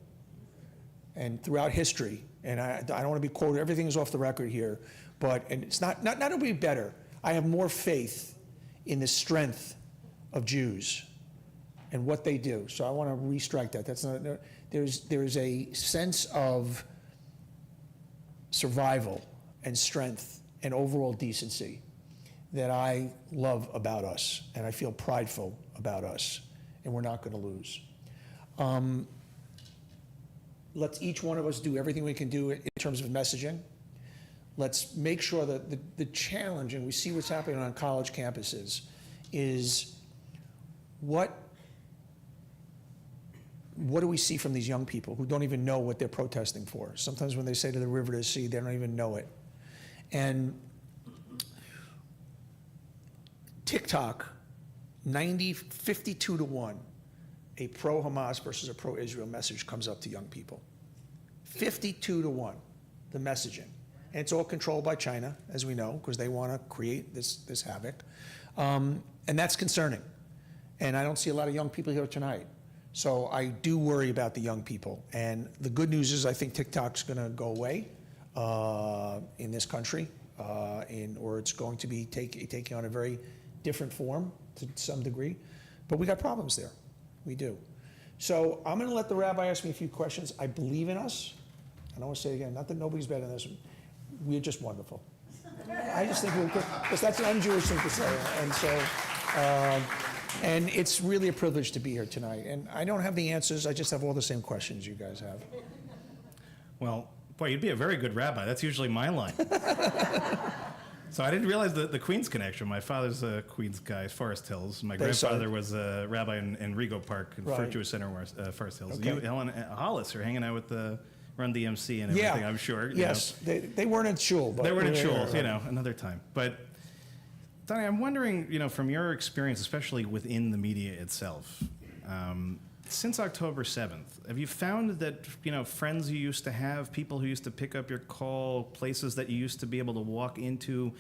And throughout history, and I don't want to be quoted, everything is off the record here, and it's not nobody better. I have more faith in the strength of Jews and what they do. So I want to restrike that. There's a sense of survival and strength and overall decency that I love about us, and I feel prideful about us, and we're not going to lose. Let's each one of us do everything we can do in terms of messaging. Let's make sure that the challenge, and we see what's happening on college campuses, is what what do we see from these young people who don't even know what they're protesting for? Sometimes when they say to the river to the sea, they don't even know it. And TikTok, 52 to 1, a pro-Hamas versus a pro-Israel message comes up to young people. 52 to 1, the messaging. And it's all controlled by China, as we know, because they want to create this havoc. And that's concerning. And I don't see a lot of young people here tonight. So I do worry about the young people. And the good news is I think TikTok's going to go away in this country, or it's going to be taking on a very different form to some degree. But we got problems there. We do. So I'm going to let the rabbi ask me a few questions. I believe in us. And I want to say again, not that nobody's better than us. We're just wonderful. I just think we're good, because that's an un-Jewish thing to say. And so, and it's really a privilege to be here tonight. And I don't have the answers. I just have all the same questions you guys have. Well, boy, you'd be a very good rabbi. That's usually my line. So I didn't realize the Queens connection. My father's a Queens guy, Forest Hills. My grandfather was a rabbi in Rego Park, First Jewish Center, Forest Hills. Okay. You, Helen Hollis, are hanging out with the Run DMC and everything, I'm sure. Yes, they weren't at shul. But they weren't at shul, another time. But Donnie, I'm wondering, from your experience, especially within the media itself, since October 7th, have you found that, friends you used to have, people who used to pick up your call, places that you used to be able to walk into,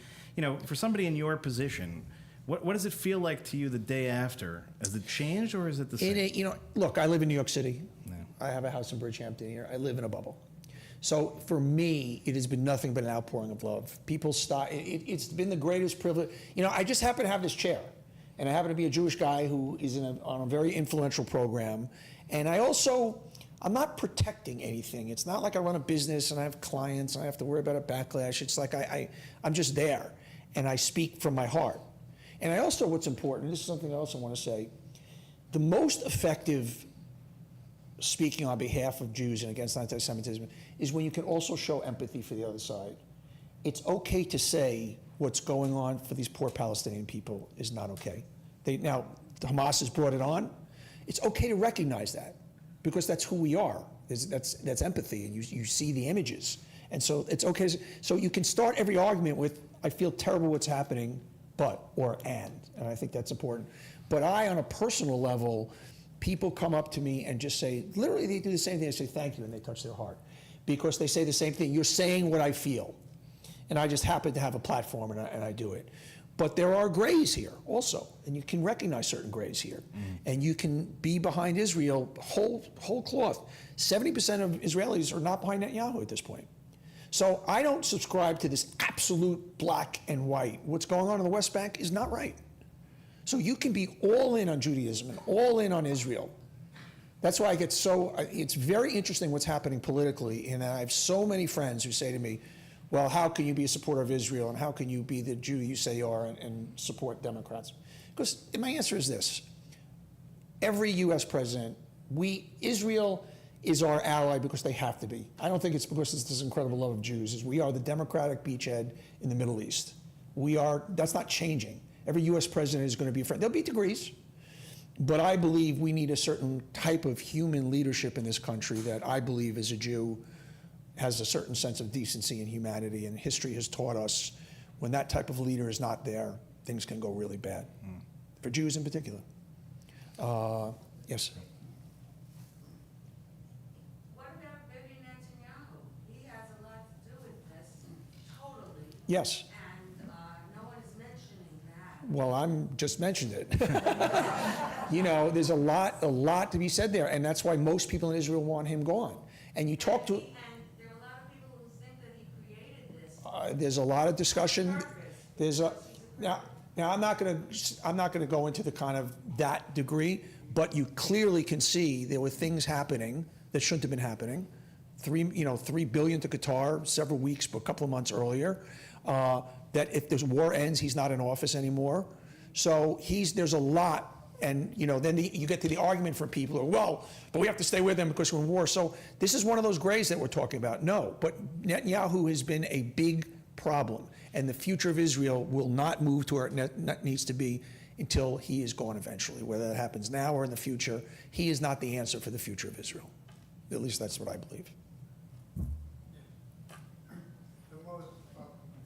for somebody in your position, what does it feel like to you the day after? Has it changed or is it the same? Look, I live in New York City. Yeah. I have a house in Bridgehampton here. I live in a bubble. So for me, it has been nothing but an outpouring of love. People stop. It's been the greatest privilege. I just happen to have this chair. And I happen to be a Jewish guy who is on a very influential program. And I'm not protecting anything. It's not like I run a business and I have clients and I have to worry about a backlash. It's like I'm just there and I speak from my heart. And what's important, this is something I also want to say, the most effective speaking on behalf of Jews and against anti-Semitism is when you can also show empathy for the other side. It's okay to say what's going on for these poor Palestinian people is not okay. Now, Hamas has brought it on. It's okay to recognize that because that's who we are. That's empathy, and you see the images. And so it's okay. So you can start every argument with, I feel terrible what's happening, and I think that's important. But on a personal level, people come up to me and just say, literally they do the same thing. They say, thank you, and they touch their heart. Because they say the same thing. You're saying what I feel. And I just happen to have a platform and I do it. But there are grays here also, and you can recognize certain grays here. And you can be behind Israel whole cloth. 70% of Israelis are not behind Netanyahu at this point. So I don't subscribe to this absolute black and white. What's going on in the West Bank is not right. So you can be all in on Judaism and all in on Israel. That's why it's very interesting what's happening politically, and I have so many friends who say to me, well, how can you be a supporter of Israel, and how can you be the Jew you say you are and support Democrats? Because my answer is this. Every U.S. president, Israel is our ally because they have to be. I don't think it's because it's this incredible love of Jews. We are the democratic beachhead in the Middle East. That's not changing. Every U.S. president is going to be a friend. There'll be degrees, but I believe we need a certain type of human leadership in this country that I believe as a Jew has a certain sense of decency and humanity, and history has taught us when that type of leader is not there, things can go really bad, for Jews in particular. Yes? What about Bibi Netanyahu? He has a lot to do with this, totally. Yes. And no one is mentioning that. Well, I'm just mentioned it. There's a lot to be said there, and that's why most people in Israel want him gone. And you talk to... And there are a lot of people who think that he created this. There's a lot of discussion. Now I'm not going to go into the kind of that degree, but you clearly can see there were things happening that shouldn't have been happening. $3 billion to Qatar several weeks, but a couple of months earlier. That if this war ends, he's not in office anymore. So there's a lot. And then you get to the argument for people who are, but we have to stay with them because we're in war. So this is one of those grays that we're talking about. No, but Netanyahu has been a big problem, and the future of Israel will not move to where it needs to be until he is gone eventually. Whether that happens now or in the future, he is not the answer for the future of Israel. At least that's what I believe. The most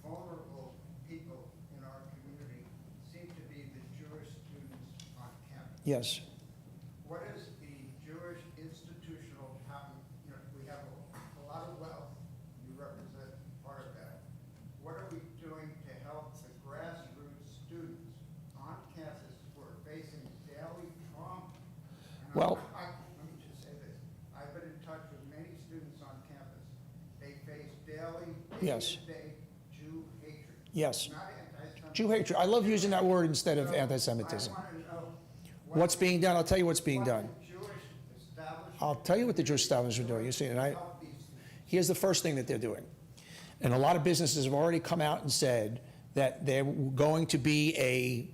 vulnerable people in our community seem to be the Jewish students on campus. Yes. What is the Jewish institutional pattern? You know, we have a lot of wealth. You represent part of that. What are we doing to help the grassroots students on campus who are facing daily trauma? And Well- let me just say this. I've been in touch with many students on campus. They face daily, Yes. day-to-day Jew hatred. Yes. Not anti-Semitism. Jew hatred. I love using that word instead of anti-Semitism. I want to know What's being done? I'll tell you what's being done. what the Jewish establishment I'll tell you what the Jewish establishment are doing. You see, and help these students. here's the first thing that they're doing. And a lot of businesses have already come out and said that they're going to be a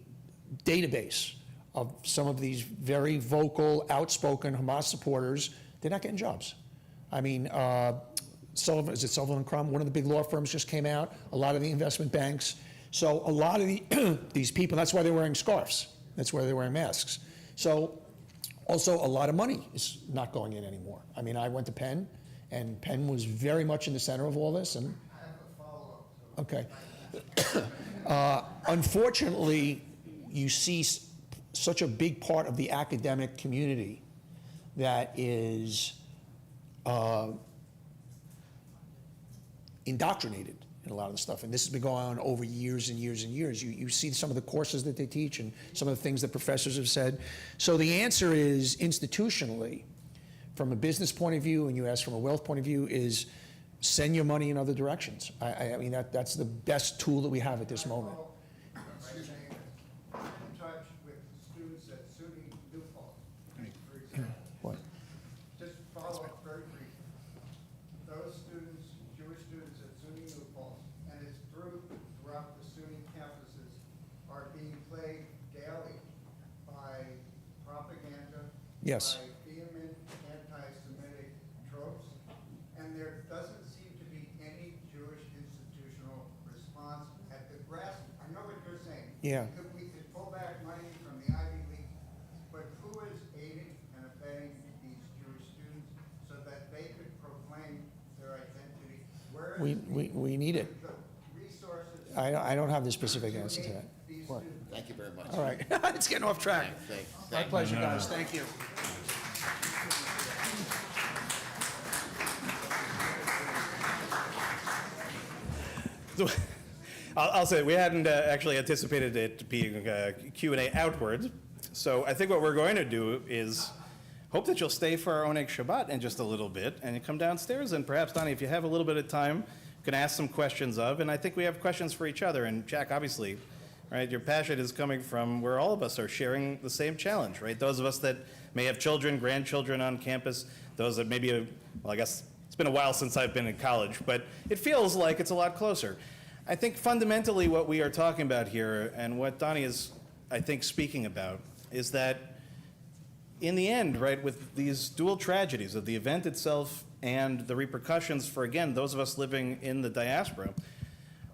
database of some of these very vocal, outspoken Hamas supporters. They're not getting jobs. I mean, Sullivan, is it Sullivan and Crumb? One of the big law firms just came out, a lot of the investment banks. So a lot of these people, that's why they're wearing scarves. That's why they're wearing masks. So also a lot of money is not going in anymore. I mean, I went to Penn, and Penn was very much in the center of all this, and I have a follow-up. okay. Unfortunately, you see such a big part of the academic community that is indoctrinated in a lot of the stuff. And this has been going on over years and years and years. You see some of the courses that they teach and some of the things that professors have said. So the answer is, institutionally, from a business point of view, and you ask from a wealth point of view, is send your money in other directions. I mean, that's the best tool that we have at this moment. I'm in touch with students at SUNY New Paltz, for example. What? Just follow up very briefly. Those students, Jewish students at SUNY New Paltz, and it's throughout the SUNY campuses, are being plagued daily by propaganda, Yes. by vehement anti-Semitic tropes, and there doesn't seem to be any Jewish institutional response at the grassroots. I know what you're saying. Yeah. We could pull back money from the Ivy League, but who is aiding and abetting these Jewish students so that they could proclaim their identity? Where is We need it. the resources I don't have the specific answer to that. these What? students? Thank you very much. All right, it's getting off track. My pleasure, guys, thank you. So, I'll say, we hadn't actually anticipated it being Q&A outward. So I think what we're going to do is hope that you'll stay for our Oneg Shabbat in just a little bit, and you come downstairs, and perhaps, Donnie, if you have a little bit of time, you can ask some questions of, and I think we have questions for each other. And Jack, obviously, right, your passion is coming from where all of us are sharing the same challenge, right? Those of us that may have children, grandchildren on campus, those that maybe, well, I guess it's been a while since I've been in college, but it feels like it's a lot closer. I think fundamentally what we are talking about here, and what Donnie is, I think, speaking about, is that in the end, right, with these dual tragedies of the event itself and the repercussions for, again, those of us living in the diaspora,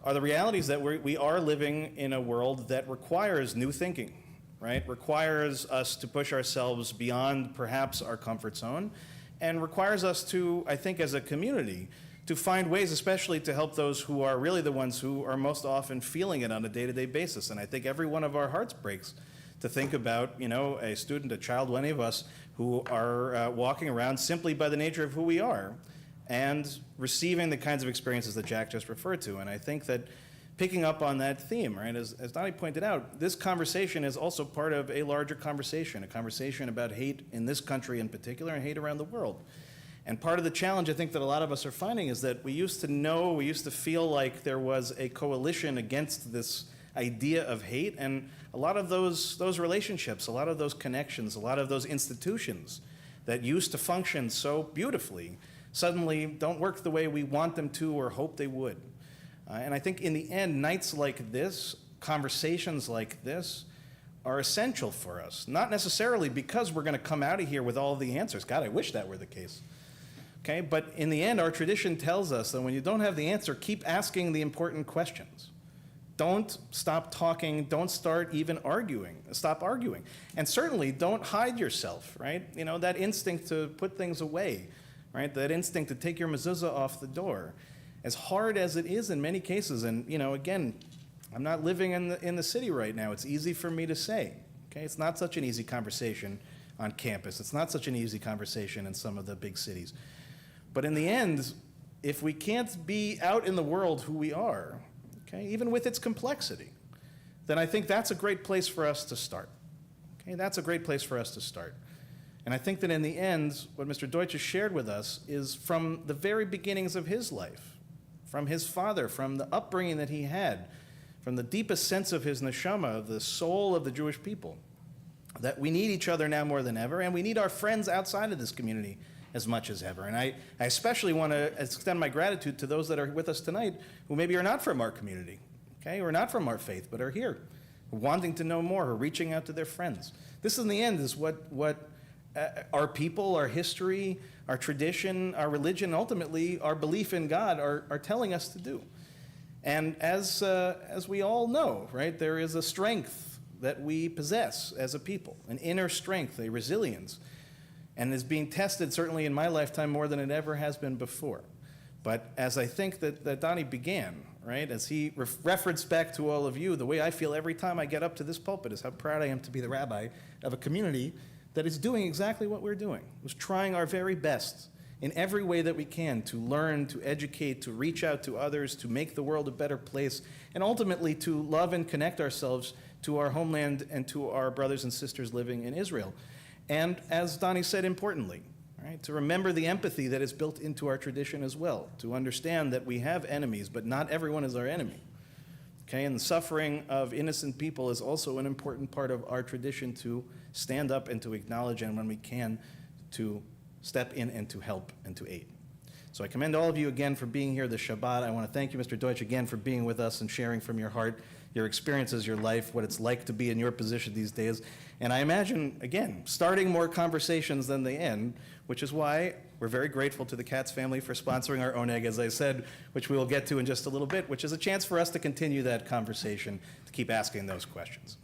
are the realities that we are living in a world that requires new thinking, right? Requires us to push ourselves beyond perhaps our comfort zone, and requires us to, I think, as a community, to find ways, especially to help those who are really the ones who are most often feeling it on a day-to-day basis. And I think every one of our hearts breaks to think about, you know, a student, a child, any of us who are walking around simply by the nature of who we are and receiving the kinds of experiences that Jack just referred to. And I think that picking up on that theme, right, as Donnie pointed out, this conversation is also part of a larger conversation, a conversation about hate in this country in particular and hate around the world. And part of the challenge I think that a lot of us are finding is that we used to feel like there was a coalition against this idea of hate, and a lot of those relationships, a lot of those connections, a lot of those institutions that used to function so beautifully suddenly don't work the way we want them to or hope they would. And I think in the end, nights like this, conversations like this, are essential for us. Not necessarily because we're going to come out of here with all the answers. God, I wish that were the case. Okay, but in the end, our tradition tells us that when you don't have the answer, keep asking the important questions. don't stop talking, don't start even arguing, stop arguing. And certainly don't hide yourself, right? You know, that instinct to put things away, right? That instinct to take your mezuzah off the door. As hard as it is in many cases, and you know, again, I'm not living in the city right now. It's easy for me to say, okay? It's not such an easy conversation on campus. It's not such an easy conversation in some of the big cities. But in the end, if we can't be out in the world who we are, okay, even with its complexity, then I think that's a great place for us to start. Okay, that's a great place for us to start. And I think that in the end, what Mr. Deutsch has shared with us is from the very beginnings of his life, from his father, from the upbringing that he had, from the deepest sense of his neshama, of the soul of the Jewish people, that we need each other now more than ever, and we need our friends outside of this community as much as ever. And I especially want to extend my gratitude to those that are with us tonight who maybe are not from our community, okay, or not from our faith, but are here, wanting to know more, or reaching out to their friends. This, in the end, is what our people, our history, our tradition, our religion, ultimately our belief in God are telling us to do. And as we all know, right, there is a strength that we possess as a people, an inner strength, a resilience, and is being tested certainly in my lifetime more than it ever has been before. But as I think that Donnie began, right, as he referenced back to all of you, the way I feel every time I get up to this pulpit is how proud I am to be the rabbi of a community that is doing exactly what we're doing, was trying our very best in every way that we can to learn, to educate, to reach out to others, to make the world a better place, and ultimately to love and connect ourselves to our homeland and to our brothers and sisters living in Israel. And as Donnie said, importantly, right, to remember the empathy that is built into our tradition as well, to understand that we have enemies, but not everyone is our enemy. Okay, and the suffering of innocent people is also an important part of our tradition to stand up and to acknowledge, and when we can, to step in and to help and to aid. So I commend all of you again for being here this Shabbat. I want to thank you, Mr. Deutsch, again for being with us and sharing from your heart your experiences, your life, what it's like to be in your position these days. And I imagine, again, starting more conversations than they end, which is why we're very grateful to the Katz family for sponsoring our Oneg, as I said, which we will get to in just a little bit, which is a chance for us to continue that conversation, to keep asking those questions.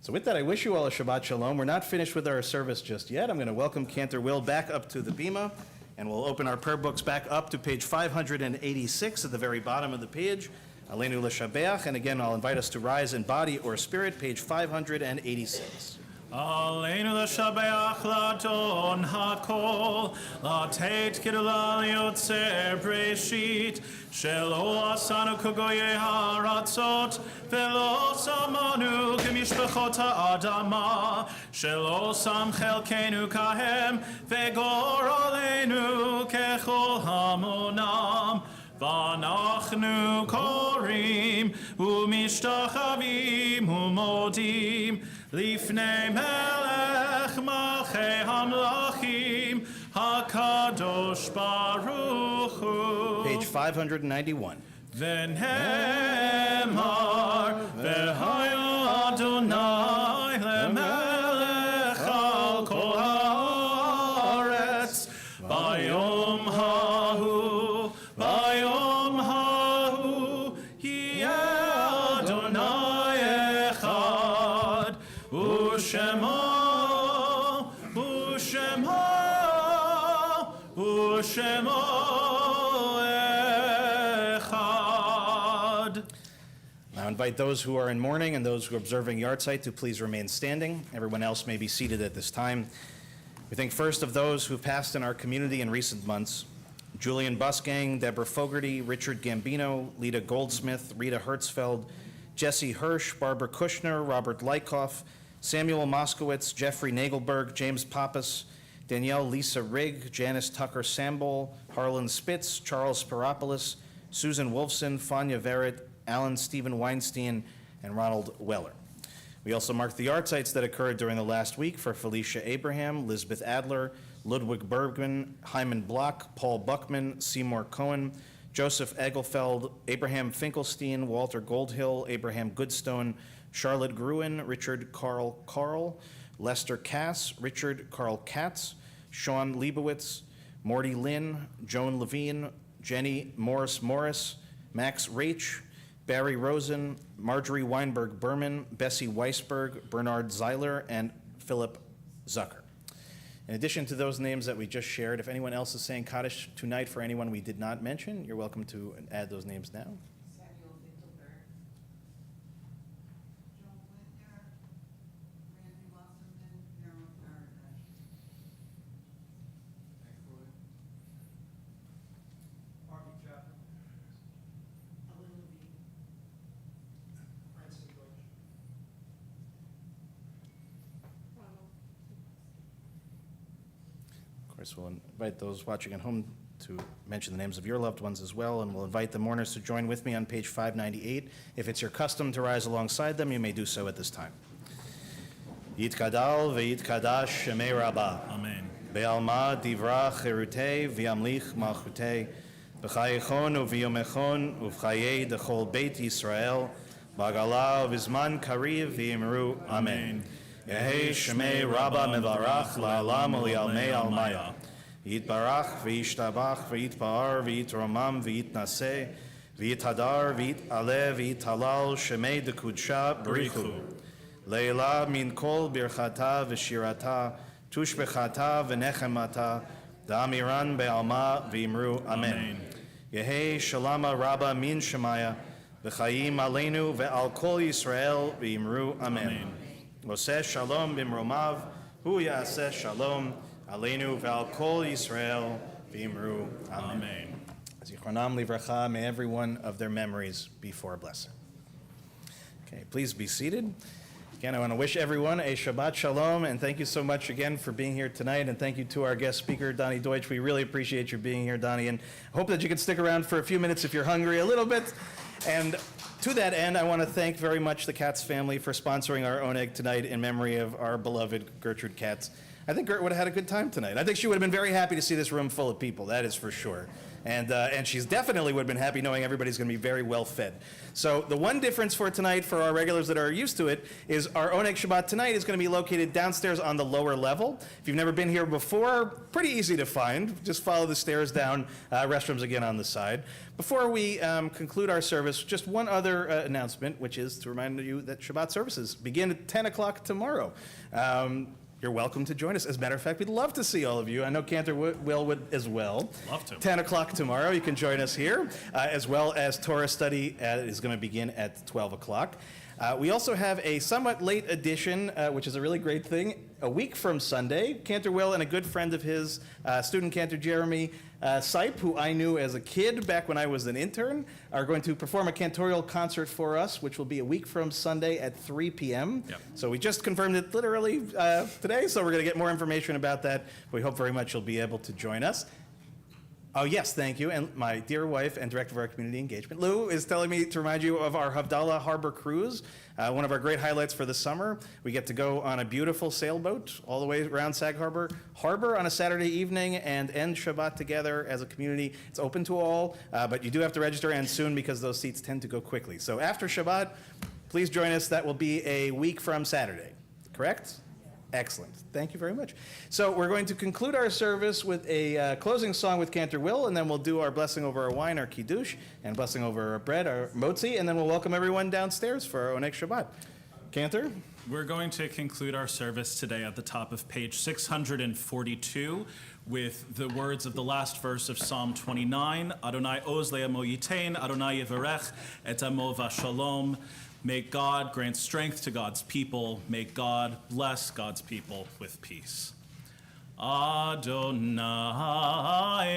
So with that, I wish you all a Shabbat Shalom. We're not finished with our service just yet. I'm going to welcome Cantor Will back up to the bima, and we'll open our prayer books back up to page 586 at the very bottom of the page. Aleinu l'shabeach, and again, I'll invite us to rise in body or spirit, page 586. Aleinu l'shabeach l'adon hakol, l'tet gedula liotzer breshit, shelo asanu k'goyei haratzot, velo samanu k'mishpachot ha'adama, shelo sam chelkenu kahem, vegor aleinu kechol hamonam. V'anachnu korim u'mishtachavim u'modim lifnei melech malchei hamlachim hakadosh baruch hu. Page 591. V'nehemar v'hayu Adonai lemelech al kol haaretz bayom hahu. Bayom hahu yeh Adonai echad u'shemo echad. Now invite those who are in mourning and those who are observing yahrzeit to please remain standing. Everyone else may be seated at this time. We think first of those who passed in our community in recent months: Julian Busgang, Deborah Fogarty, Richard Gambino, Lita Goldsmith, Rita Hertzfeld, Jesse Hirsch, Barbara Kushner, Robert Lykoff, Samuel Moskowitz, Jeffrey Nagelberg, James Pappas, Danielle Lisa Rigg, Janice Tucker Sambol, Harlan Spitz, Charles Spiropoulos, Susan Wolfson, Fania Verrett, Alan Stephen Weinstein, and Ronald Weller. We also marked the yahrzeit that occurred during the last week for Felicia Abraham, Lisbeth Adler, Ludwig Bergman, Hyman Block, Paul Buckman, Seymour Cohen, Joseph Egelfeld, Abraham Finkelstein, Walter Goldhill, Abraham Goodstone, Charlotte Gruen, Richard Carl, Lester Cass, Richard Carl Katz, Sean Leibowitz, Morty Lynn, Joan Levine, Jenny Morris, Max Raich, Barry Rosen, Marjorie Weinberg Berman, Bessie Weisberg, Bernard Zeiler, and Philip Zucker. In addition to those names that we just shared, if anyone else is saying Kaddish tonight for anyone we did not mention, you're welcome to add those names now. Samuel Winkelberg. Joel Whitner. Randy Wasserman. Harold Faraday. Harvey Chapman. Ellen Levine. Francis Deutsch. Of course, we'll invite those watching at home to mention the names of your loved ones as well, and we'll invite the mourners to join with me on page 598. If it's your custom to rise alongside them, you may do so at this time. Yitkadal ve'yitkadash shemei rabbah. Amen. Be'alma divra cherutei v'yamlich malchutei. B'chayechon u'v'yomechon u'v'chayei dechol beit Yisrael. B'agala u'v'zman kariv v'yimru. Amen. Yehei shemei rabbah mevarach la'alam u'li'almei almaya. Yitbarach v'yishtabach v'yitpa'ar v'yitromam v'yitnaseh v'yithadar v'yit'aleh v'yithalal shemei dekudsha b'richu. Leila min kol birchata v'shirata tushbechata v'nechemata da'amiran be'alma v'imru amen. Yehei shalama rabba min shemaya v'chayim aleinu ve'al kol Yisrael v'imru amen. Oseh shalom b'mromav hu ya'aseh shalom aleinu ve'al kol Yisrael v'imru amen. Zichronam livracha, may every one of their memories be for a blessing. Okay, please be seated. Again, I want to wish everyone a Shabbat Shalom, and thank you so much again for being here tonight, and thank you to our guest speaker, Donnie Deutsch. We really appreciate you being here, Donnie, and hope that you can stick around for a few minutes if you're hungry a little bit. And to that end, I want to thank very much the Katz family for sponsoring our Oneg tonight in memory of our beloved Gertrude Katz. I think Gert would have had a good time tonight. I think she would have been very happy to see this room full of people, that is for sure. And she's definitely would have been happy knowing everybody's going to be very well fed. So the one difference for tonight, for our regulars that are used to it, is our Oneg Shabbat tonight is going to be located downstairs on the lower level. If you've never been here before, pretty easy to find. Just follow the stairs down, restrooms again on the side. Before we conclude our service, just one other announcement, which is to remind you that Shabbat services begin at 10 o'clock tomorrow. You're welcome to join us. As a matter of fact, we'd love to see all of you. I know Cantor would as well. Love to. 10 o'clock tomorrow, you can join us here, as well as Torah study is going to begin at 12 o'clock. We also have a somewhat late edition, which is a really great thing. A week from Sunday, Cantor Will and a good friend of his, student Cantor Jeremy Sipe, who I knew as a kid back when I was an intern, are going to perform a cantorial concert for us, which will be a week from Sunday at 3 p.m. Yep. So we just confirmed it literally today, so we're going to get more information about that. We hope very much you'll be able to join us. Oh, yes, thank you. And my dear wife and director of our community engagement, Lou, is telling me to remind you of our Havdalah Harbor Cruise, one of our great highlights for the summer. We get to go on a beautiful sailboat all the way around Sag Harbor on a Saturday evening and end Shabbat together as a community. It's open to all, but you do have to register and soon because those seats tend to go quickly. So after Shabbat, please join us. That will be a week from Saturday, correct? Excellent. Thank you very much. So we're going to conclude our service with a closing song with Cantor Will, and then we'll do our blessing over our wine, our kiddush, and blessing over our bread, our motzi, and then we'll welcome everyone downstairs for our next Shabbat. Cantor? We're going to conclude our service today at the top of page 642 with the words of the last verse of Psalm 29, Adonai oz le'amo yitain, Adonai yivarech et amo v'shalom. May God grant strength to God's people. May God bless God's people with peace. Adonai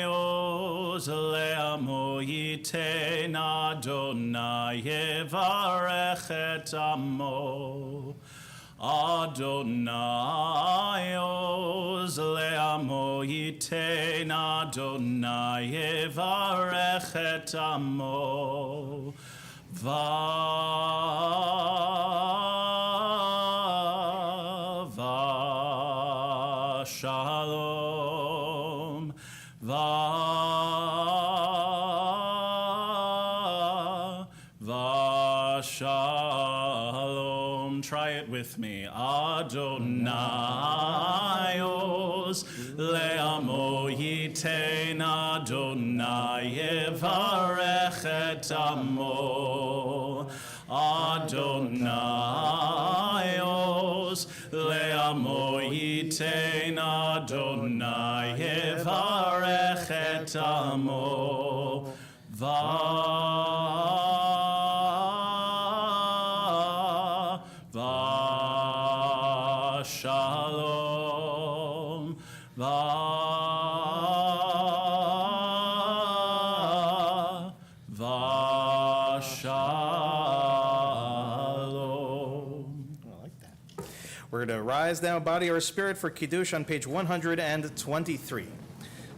oz le'amo yitain, Adonai yevarech et amo. Adonai oz le'amo yitain, Adonai yevarech et amo. Shalom, Shalom. Try it with me. Adonai oz le'amo yitain, Adonai yevarech et amo. Adonai Oz le'amo yitein Adonai yevarech et amo Shalom, Shalom. I like that. We're going to rise now, body or spirit, for Kiddush on page 123.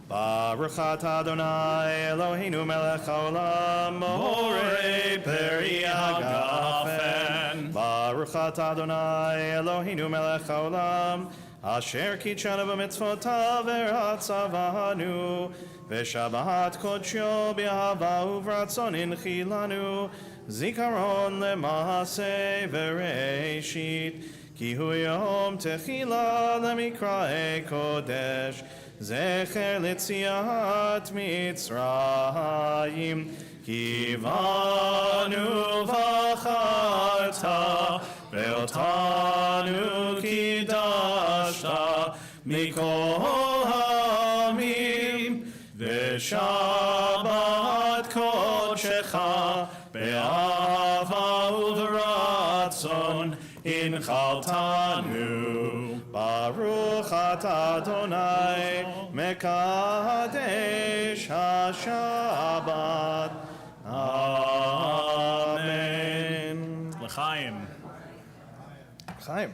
Baruch atah Adonai Eloheinu melech haolam morei peri hagafen. Baruch atah Adonai Eloheinu melech haolam asher kitshanu b'mitzvotav v'ratzavanu v'shabbat kodsho b'ahava uvratzon inchilanu zikaron lema'aseh v'reishit ki hu yom techila lemikrae kodesh Zecher litziat Mitzrayim Kivanu v'acharta Ve'otanu kidashta Mikol ha'amim Ve'shabbat kodshecha Be'ahava uv'ratzon Inchaltanu Baruch atah Adonai Mekadesh HaShabbat. Amen. L'chaim. Chaim.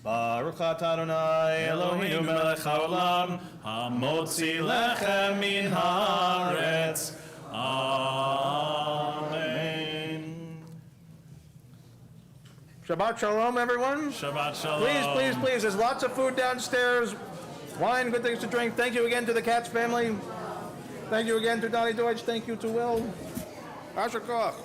Baruch atah Adonai Eloheinu melech haolam Hamotzi lechem min haaretz. Amen. Shabbat Shalom, everyone. Shabbat shalom. Please, please, please. There's lots of food downstairs. Wine, good things to drink. Thank you again to the Katz family. Thank you again to Donnie Deutsch. Thank you to Will. Asher Koch.